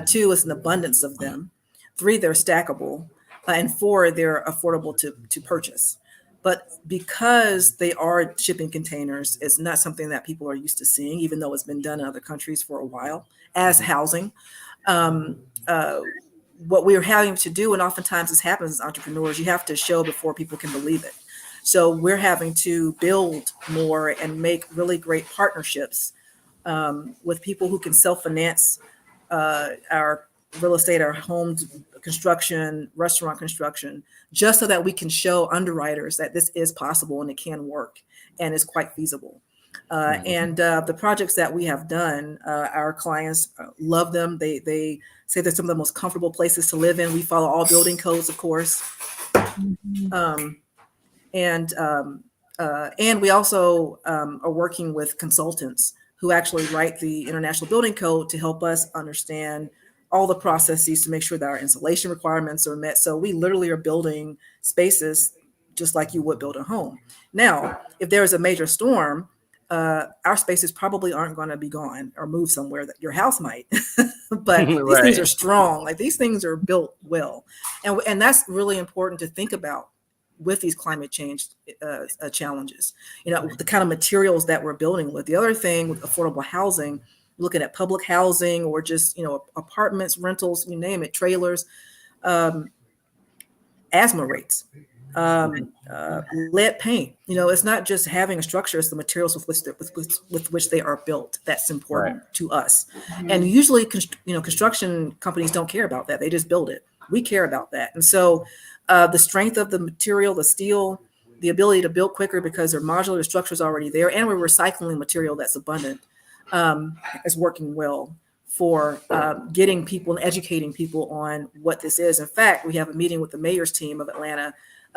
Two, it's an abundance of them. Three, they're stackable. And four, they're affordable to purchase. But because they are shipping containers, it's not something that people are used to seeing, even though it's been done in other countries for a while as housing. What we're having to do, and oftentimes this happens as entrepreneurs, you have to show before people can believe it. So we're having to build more and make really great partnerships with people who can self-finance our real estate, our home construction, restaurant construction, just so that we can show underwriters that this is possible and it can work and is quite feasible. And the projects that we have done, our clients love them. They say they're some of the most comfortable places to live in. We follow all building codes, of course. And we also are working with consultants who actually write the International Building Code to help us understand all the processes to make sure that our insulation requirements are met. So we literally are building spaces just like you would build a home. Now, if there is a major storm, our spaces probably aren't going to be gone or moved somewhere. That your house might, but these things are strong. Like, these things are built well, and that's really important to think about with these climate change challenges. The kind of materials that we're building with. The other thing with affordable housing, looking at public housing or just apartments, rentals, you name it, trailers, asthma rates. Lead paint. It's not just having a structure; it's the materials with which they are built that's important to us. And usually, construction companies don't care about that; they just build it. We care about that, and so the strength of the material, the steel, the ability to build quicker because their modular structure is already there, and we're recycling material that's abundant, is working well for getting people and educating people on what this is. In fact, we have a meeting with the mayor's team of Atlanta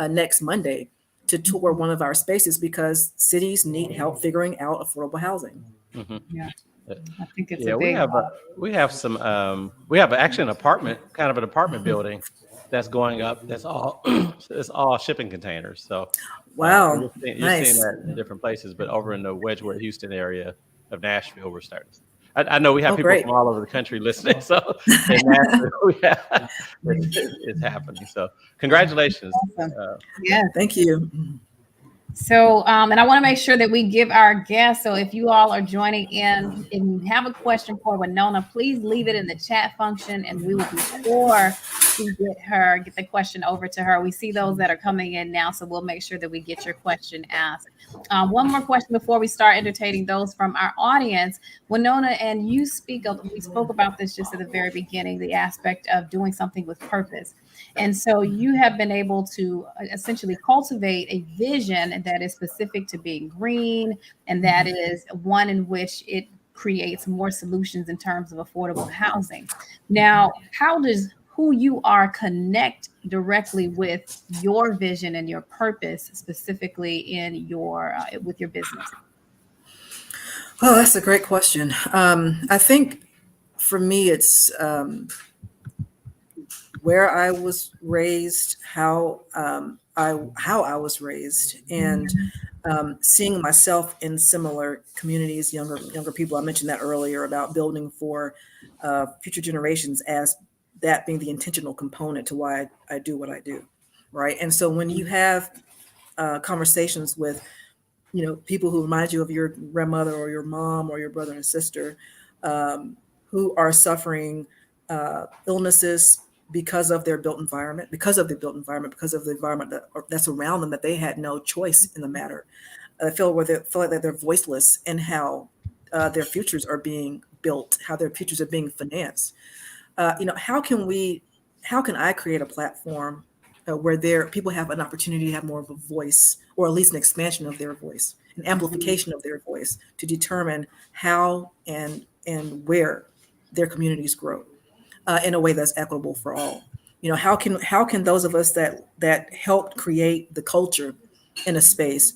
next Monday to tour one of our spaces, because cities need help figuring out affordable housing. Yeah, I think it's we have actually an apartment building that's going up. That's all it's all shipping containers. So Wow. You're seeing Nice. that in different places, but over in the Wedgwood, Houston area of Nashville, we're starting. I know we have people great. from all over the country listening, so in Nashville, it's happening. So congratulations. Awesome. Yeah. Thank you. So, and I want to make sure that we give our guests. So if you all are joining in and you have a question for Wanona, please leave it in the chat function and we will be sure to get the question over to her. We see those that are coming in now, so we'll make sure that we get your question asked. One more question before we start entertaining those from our audience. Wanona, and we spoke about this just at the very beginning, the aspect of doing something with purpose. And so you have been able to essentially cultivate a vision that is specific to being green, and that is one in which it creates more solutions in terms of affordable housing. Now, how does who you are connect directly with your vision and your purpose, specifically in your with your business? Oh, that's a great question. I think for me, it's where I was raised, how I was raised, and seeing myself in similar communities, younger people. I mentioned that earlier about building for future generations, as that being the intentional component to why I do what I do, right? And so when you have conversations with people who remind you of your grandmother or your mom or your brother and sister who are suffering illnesses because of their built environment, because of the environment that's around them, that they had no choice in the matter. I feel like they're voiceless in how their futures are being built, how their futures are being financed. How can I create a platform where people have an opportunity to have more of a voice, or at least an expansion of their voice, an amplification of their voice, to determine how and where their communities grow in a way that's equitable for all. How can those of us that helped create the culture in a space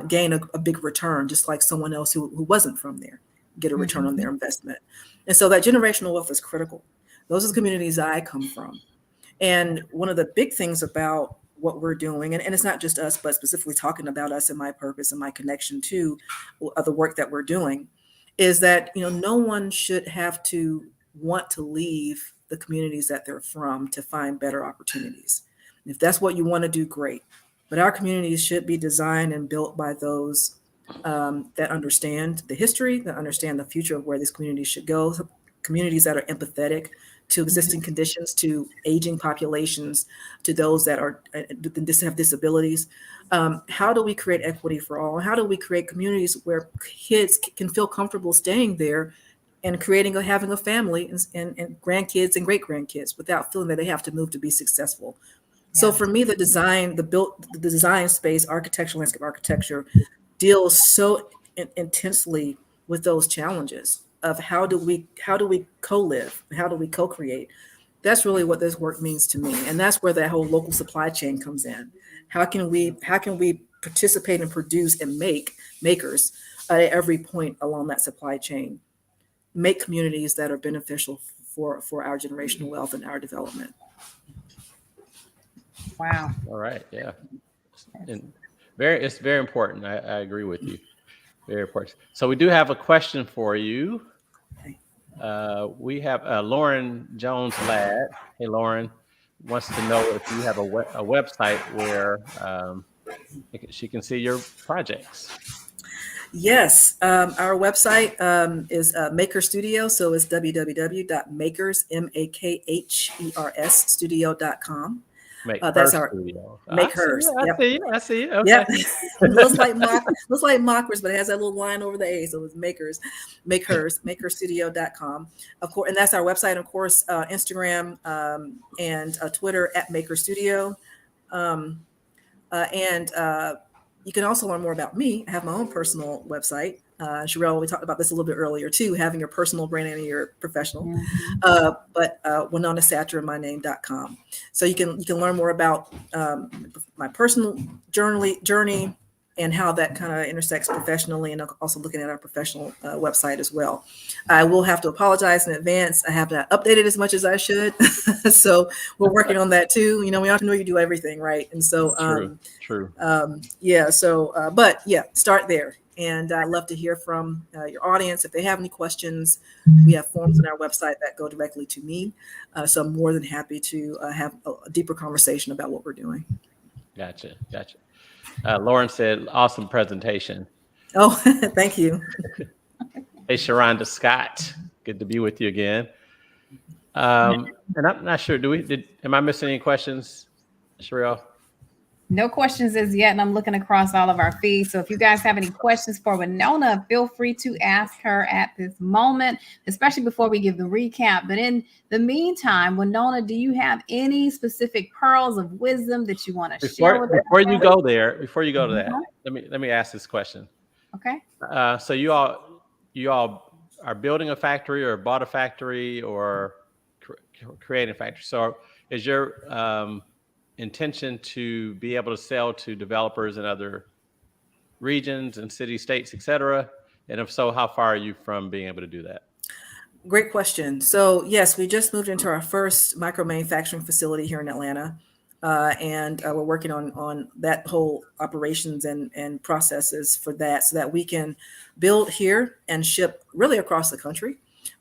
gain a big return, just like someone else who wasn't from there get a return on their investment? And so that generational wealth is critical. Those are the communities I come from. And one of the big things about what we're doing, and it's not just us, but specifically talking about us and my purpose and my connection to the work that we're doing, is that no one should have to want to leave the communities that they're from to find better opportunities. And if that's what you want to do, great. But our communities should be designed and built by those that understand the history, that understand the future of where these communities should go, communities that are empathetic to existing conditions, to aging populations, to those that have disabilities. How do we create equity for all? How do we create communities where kids can feel comfortable staying there and having a family and grandkids and great grandkids without feeling that they have to move to be successful? Yeah. So for me, the design space, architectural, landscape architecture, deals so intensely with those challenges of how do we co-live, how do we co-create. That's really what this work means to me, and that's where that whole local supply chain comes in. How can we participate and produce and makers at every point along that supply chain, make communities that are beneficial for our generational wealth and our development. Wow. All right. Yeah. And it's very important. I agree with you. Very important. So we do have a question for you. We have Lauren Jones-Ladd. Hey, Lauren wants to know if you have a website where she can see your projects. Yes, our website is Mākhers Studio, so it's www.makhers, studio.com. That's our studio. Mākhers. I see you. Okay. Yep. looks like Mākhers, but it has that little line over the A, so it's Mākhers, makersstudio.com. Of course, and that's our website. Of course, Instagram and Twitter at Mākhers Studio, and you can also learn more about me. I have my own personal website. Sherelle, we talked about this a little bit earlier too, having your personal brand and your professional. But Wanona Satcher, myname.com. So you can learn more about my personal journey, and how that kind of intersects professionally, and also looking at our professional website as well. I will have to apologize in advance. I have not updated as much as I should. So we're working on that too. You know, we often know you do everything, right? And so, True. Yeah, so, but yeah, start there. And I'd love to hear from your audience. If they have any questions, we have forms on our website that go directly to me. So I'm more than happy to have a deeper conversation about what we're doing. Gotcha. Lauren said, awesome presentation. Oh, thank you. Hey, Sharonda Scott, good to be with you again. And I'm not sure, am I missing any questions, Sherelle? No questions as yet, and I'm looking across all of our feeds. So if you guys have any questions for Wanona, feel free to ask her at this moment, especially before we give the recap. But in the meantime, Wanona, do you have any specific pearls of wisdom that you want to share with us? Before you go to that, let me ask this question. Okay. So you all are building a factory or bought a factory or creating a factory. So is your intention to be able to sell to developers in other regions and cities, states, et cetera? And if so, how far are you from being able to do that? Great question. So yes, we just moved into our first micro manufacturing facility here in Atlanta. And we're working on that whole operations and processes for that, so that we can build here and ship really across the country.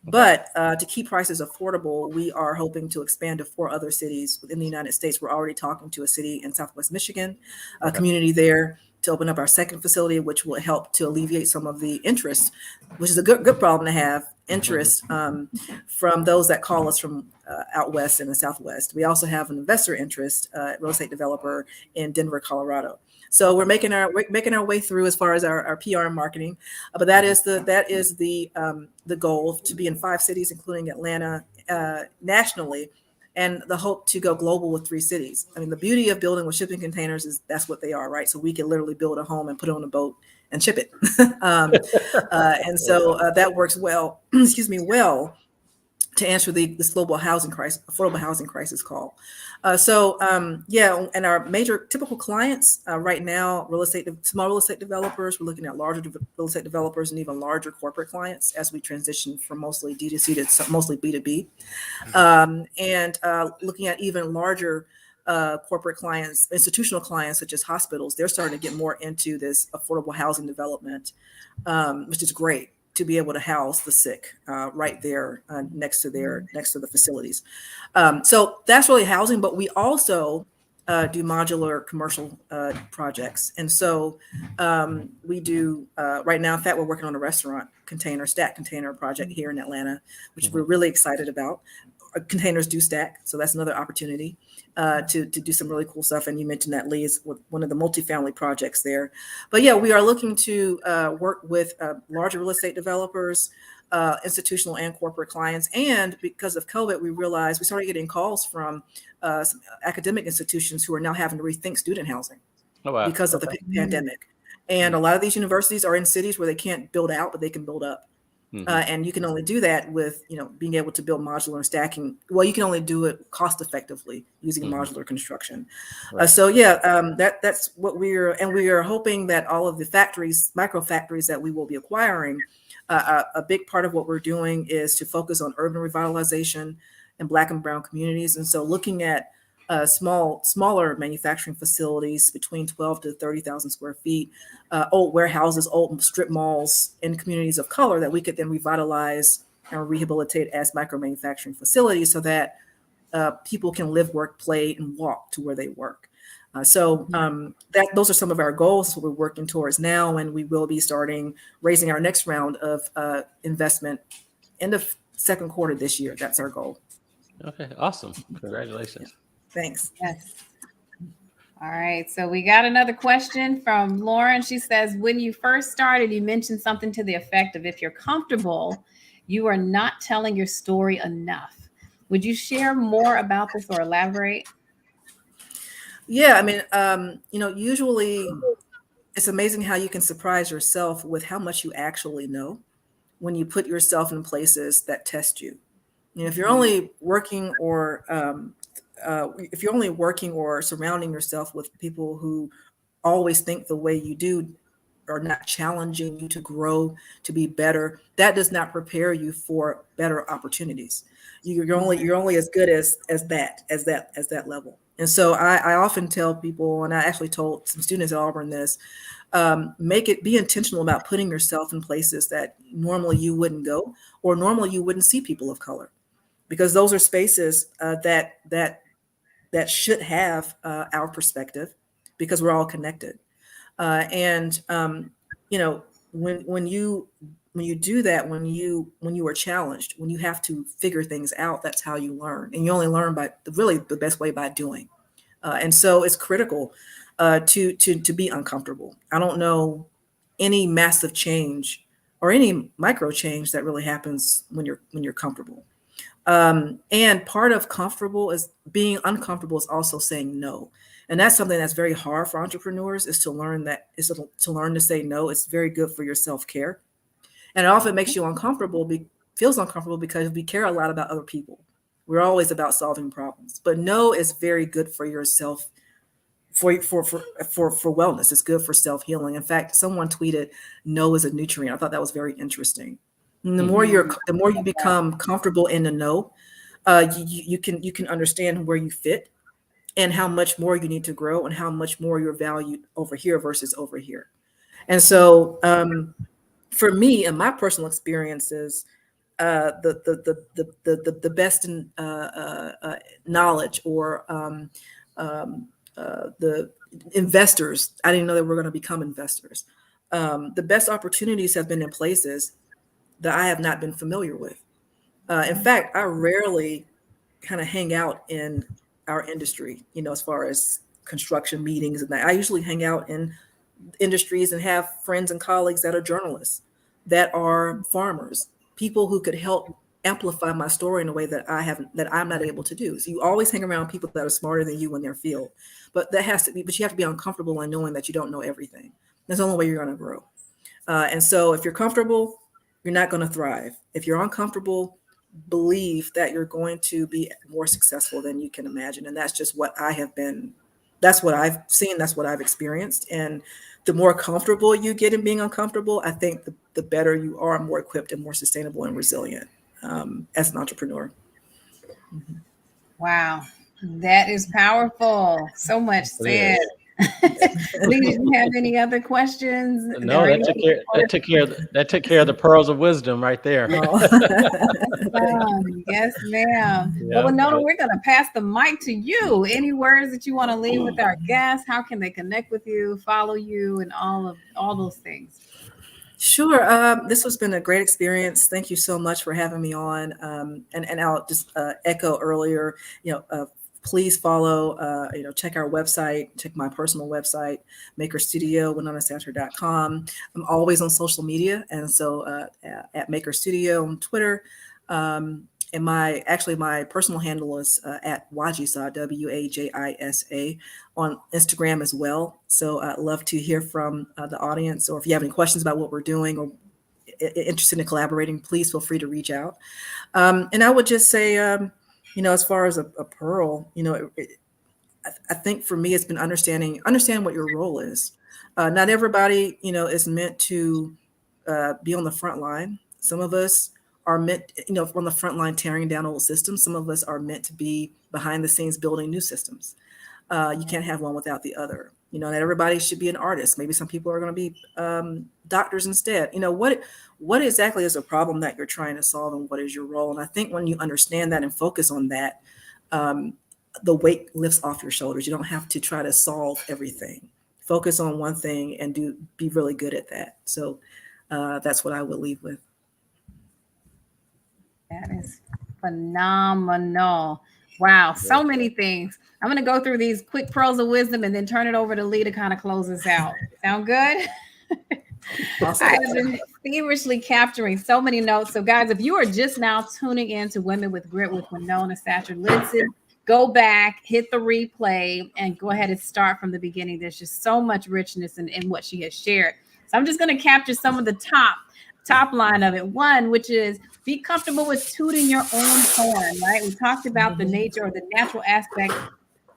But to keep prices affordable, we are hoping to expand to 4 other cities within the United States. We're already talking to a city in Southwest Michigan, a community there, to open up our second facility, which will help to alleviate some of the interest, which is a good problem to have, interest from those that call us from out west and the Southwest. We also have an investor interest, real estate developer in Denver, Colorado. So we're making our way through as far as our PR and marketing, but that is the goal, to be in 5 cities, including Atlanta, nationally, and the hope to go global with 3 cities. I mean, the beauty of building with shipping containers is that's what they are, right? So we can literally build a home and put it on a boat and ship it, and so that works well. Well, to answer this global housing crisis, affordable housing crisis call. Yeah, and our major typical clients right now, small real estate developers. We're looking at larger real estate developers and even larger corporate clients as we transition from mostly D2C to mostly B2B, and looking at even larger corporate clients, institutional clients such as hospitals. They're starting to get more into this affordable housing development, which is great, to be able to house the sick right there next to the facilities. So that's really housing, but we also do modular commercial projects. And so we do right now, in fact, we're working on a restaurant stack container project here in Atlanta, which we're really excited about. Containers do stack, so that's another opportunity to do some really cool stuff. And you mentioned that, Lee, is one of the multifamily projects there. But yeah, we are looking to work with larger real estate developers, institutional and corporate clients. And because of COVID, we realized we started getting calls from some academic institutions who are now having to rethink student housing because of the pandemic. And a lot of these universities are in cities where they can't build out, but they can build up. And you can only do that with, being able to build modular and stacking. Well, you can only do it cost effectively using modular construction. Right. That's what we are hoping that all of the micro factories that we will be acquiring, a big part of what we're doing is to focus on urban revitalization in Black and brown communities. And so looking at smaller manufacturing facilities between 12 to 30,000 square feet, old warehouses, old strip malls in communities of color that we could then revitalize and rehabilitate as micro manufacturing facilities, so that people can live, work, play, and walk to where they work. Those are some of our goals, what we're working towards now, and we will be raising our next round of investment end of second quarter this year. That's our goal. Okay, awesome. Congratulations. Thanks. Yes. All right. So we got another question from Lauren. She says, when you first started, you mentioned something to the effect of, if you're comfortable, you are not telling your story enough. Would you share more about this or elaborate? Yeah, I mean, usually it's amazing how you can surprise yourself with how much you actually know when you put yourself in places that test you. If you're only working or surrounding yourself with people who always think the way you do, or not challenging you to grow, to be better, that does not prepare you for better opportunities. You're only as good as that level. And so I often tell people, and I actually told some students at Auburn this, be intentional about putting yourself in places that normally you wouldn't go, or normally you wouldn't see people of color, because those are spaces that should have our perspective, because we're all connected. When you do that, when you are challenged, when you have to figure things out, that's how you learn. And you only learn by the best way by doing. And so it's critical to be uncomfortable. I don't know any massive change or any micro change that really happens when you're comfortable. And part of being uncomfortable is also saying no. And that's something that's very hard for entrepreneurs, is to learn to say no. It's very good for your self-care. And it often makes you feels uncomfortable because we care a lot about other people. We're always about solving problems, but no is very good for yourself, for wellness. It's good for self-healing. In fact, someone tweeted, "No is a nutrient." I thought that was very interesting. And the more you become comfortable in the no, you can understand where you fit, and how much more you need to grow, and how much more you're valued over here versus over here. And so for me and my personal experiences, the best in knowledge, or the investors, I didn't know that we're going to become investors. The best opportunities have been in places that I have not been familiar with. In fact, I rarely kind of hang out in our industry, as far as construction meetings and that. I usually hang out in industries and have friends and colleagues that are journalists, that are farmers, people who could help amplify my story in a way that I'm not able to do. So you always hang around people that are smarter than you in their field, but you have to be uncomfortable in knowing that you don't know everything. That's the only way you're going to grow. And so if you're comfortable, you're not going to thrive. If you're uncomfortable, believe that you're going to be more successful than you can imagine. And that's just what I have been. That's what I've seen. That's what I've experienced. And the more comfortable you get in being uncomfortable, I think the better you are, more equipped and more sustainable and resilient as an entrepreneur. Mm-hmm. Wow. That is powerful. So much said. Lee, did you have any other questions? No, that took care of the pearls of wisdom right there. Yes, ma'am. Yeah, well, Wanona, we're going to pass the mic to you. Any words that you want to leave with our guests? How can they connect with you, follow you, and all those things? Sure. This has been a great experience. Thank you so much for having me on. And I'll just echo earlier, please follow, check our website, check my personal website, Mākhers Studio, WanonaSatcher.com. I'm always on social media. And so at Mākhers Studio on Twitter. And my personal handle is at Wajisa, WAJISA, on Instagram as well. So I'd love to hear from the audience, or if you have any questions about what we're doing or interested in collaborating, please feel free to reach out. And I would just say, as far as a pearl, I think for me, it's been understand what your role is. Not everybody, is meant to be on the front line. Some of us are meant, on the front line tearing down old systems. Some of us are meant to be behind the scenes building new systems. You can't have one without the other. Not everybody should be an artist. Maybe some people are going to be doctors instead. What exactly is a problem that you're trying to solve, and what is your role? And I think when you understand that and focus on that, the weight lifts off your shoulders. You don't have to try to solve everything. Focus on one thing and be really good at that. So that's what I will leave with. That is phenomenal. Wow. So many things. I'm going to go through these quick pearls of wisdom and then turn it over to Lee to kind of close us out. Sound good? Awesome. I have been feverishly capturing so many notes. So guys, if you are just now tuning in to Women with Grit with Wanona Satcher, listen, go back, hit the replay, and go ahead and start from the beginning. There's just so much richness in what she has shared. So I'm just going to capture some of the top line of it. One, which is be comfortable with tooting your own horn, right? We talked about the nature or the natural aspect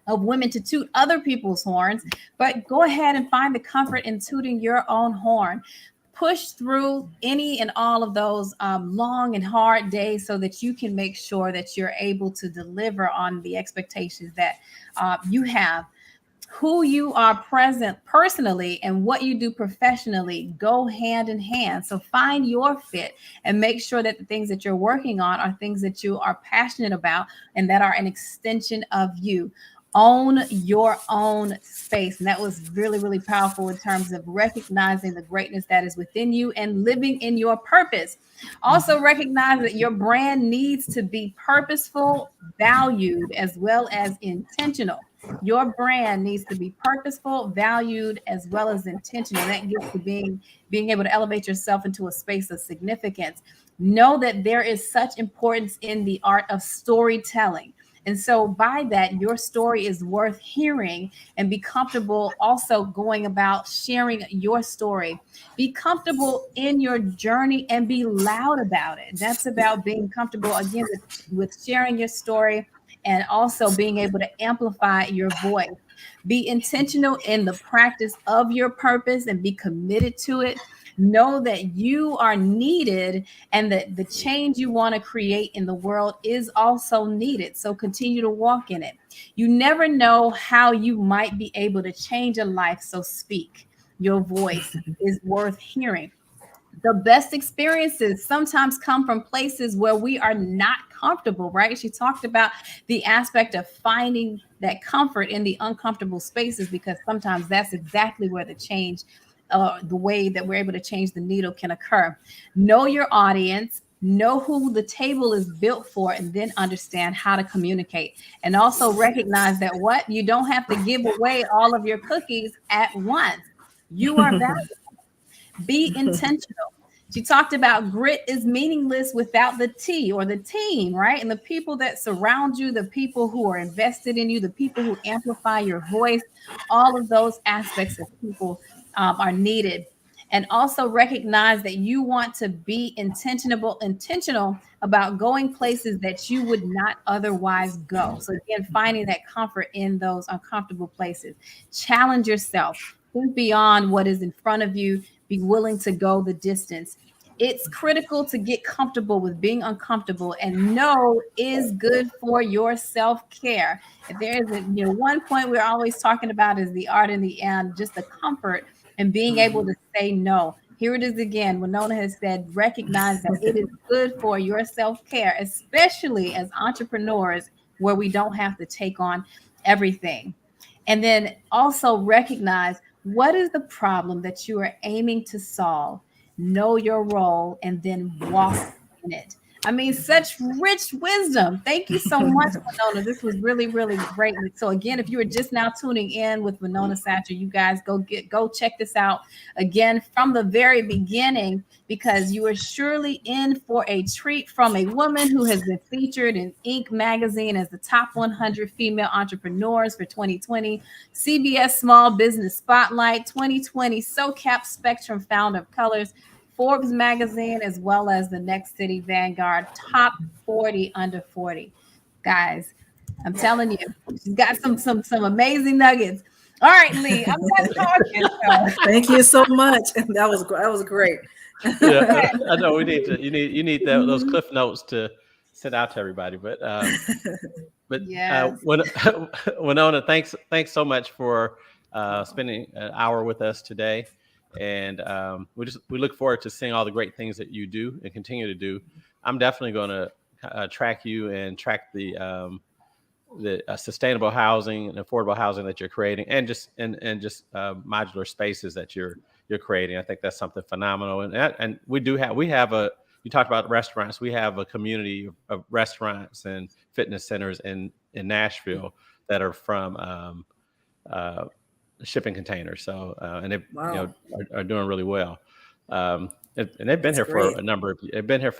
of women to toot other people's horns, but go ahead and find the comfort in tooting your own horn. Push through any and all of those long and hard days so that you can make sure that you're able to deliver on the expectations that you have. Who you are present personally and what you do professionally go hand in hand. So find your fit and make sure that the things that you're working on are things that you are passionate about and that are an extension of you. Own your own space. And that was really, really powerful in terms of recognizing the greatness that is within you and living in your purpose. Also recognize that your brand needs to be purposeful, valued, as well as intentional. Your brand needs to be purposeful, valued, as well as intentional. That gets to being able to elevate yourself into a space of significance. Know that there is such importance in the art of storytelling. And so by that, your story is worth hearing, and be comfortable also going about sharing your story. Be comfortable in your journey and be loud about it. That's about being comfortable, again, with sharing your story and also being able to amplify your voice. Be intentional in the practice of your purpose and be committed to it. Know that you are needed and that the change you want to create in the world is also needed. So continue to walk in it. You never know how you might be able to change a life. So speak. Your voice is worth hearing. The best experiences sometimes come from places where we are not comfortable, right? She talked about the aspect of finding that comfort in the uncomfortable spaces, because sometimes that's exactly where the change, the way that we're able to change the needle can occur. Know your audience, know who the table is built for, and then understand how to communicate. And also recognize that you don't have to give away all of your cookies at once. You are valuable. Be intentional. She talked about grit is meaningless without the T, or the team, right? And the people that surround you, the people who are invested in you, the people who amplify your voice, all of those aspects of people are needed. And also recognize that you want to be intentional about going places that you would not otherwise go. So again, finding that comfort in those uncomfortable places. Challenge yourself. Think beyond what is in front of you. Be willing to go the distance. It's critical to get comfortable with being uncomfortable, and know is good for your self-care. If there is one point we're always talking about is the art in the end, just the comfort and being able to say no. Here it is again. Wanona has said, recognize that it is good for your self-care, especially as entrepreneurs where we don't have to take on everything. And then also recognize, what is the problem that you are aiming to solve? Know your role and then walk in it. I mean, such rich wisdom. Thank you so much, Wanona. This was really, really great. So again, if you were just now tuning in with Wanona Satcher, you guys go check this out again from the very beginning, because you are surely in for a treat from a woman who has been featured in Inc. magazine as the top 100 female entrepreneurs for 2020, CBS Small Business Spotlight 2020, SOCAP-Spectrum Founder of Colors, Forbes magazine, as well as the Next City Vanguard top 40 under 40. Guys, I'm telling you, she's got some amazing nuggets. All right, Lee, I'm done talking. So. Thank you so much. That was great. Yeah, I know you need those cliff notes to send out to everybody. But yes. Wanona, thanks so much for spending an hour with us today. And we look forward to seeing all the great things that you do and continue to do. I'm definitely going to track you and track the sustainable housing and affordable housing that you're creating, and just modular spaces that you're creating. I think that's something phenomenal. And we have you talked about restaurants. We have a community of restaurants and fitness centers in Nashville that are from shipping containers. So and they are doing really well. And they've been here for a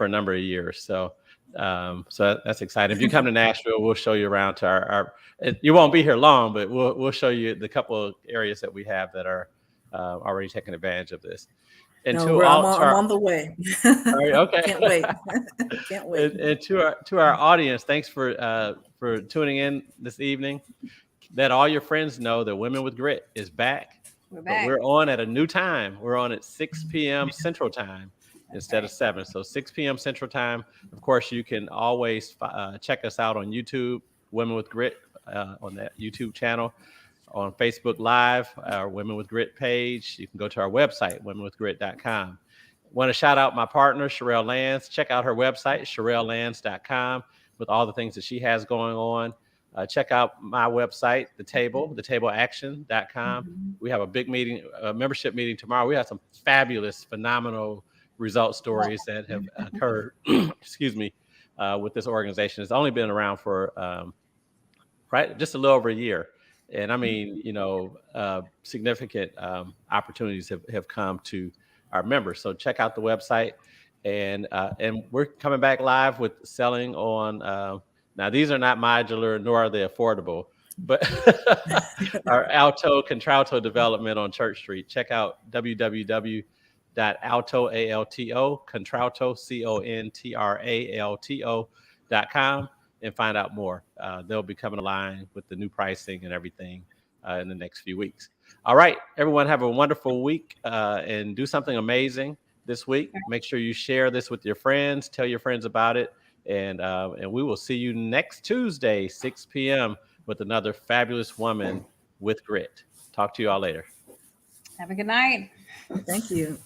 number of years. So that's exciting. If you come to Nashville, we'll show you around to our you won't be here long, but we'll show you the couple of areas that we have that are already taking advantage of this. And I'm on the way. Right, okay. Can't wait. And to our audience, thanks for tuning in this evening. let all your friends know that Women with Grit is back. We're But back. we're on at a new time. We're on at 6 p.m. Central Time instead of 7. So 6 p.m. Central Time. Of course, you can always check us out on YouTube, Women with Grit, on that YouTube channel, on Facebook Live, our Women with Grit page. You can go to our website, womenwithgrit.com. Want to shout out my partner, Sherelle Lance. Check out her website, sherellelance.com, with all the things that she has going on. Check out my website, thetableaction.com. We have a big meeting, a membership meeting tomorrow. We have some fabulous, phenomenal result stories that have occurred, excuse me, with this organization. It's only been around for just a little over a year. And I mean, significant opportunities have come to our members. So check out the website. And we're coming back live with selling on, now these are not modular, nor are they affordable, but our alto contralto development on Church Street. Check out www.alto, contralto, contralto.com, and find out more. They'll be coming online with the new pricing and everything in the next few weeks. All right, everyone, have a wonderful week and do something amazing this week. Make sure you share this with your friends, tell your friends about it, and we will see you next Tuesday, 6 p.m. with another fabulous woman with grit. Talk to you all later. Have a good night. Thank you.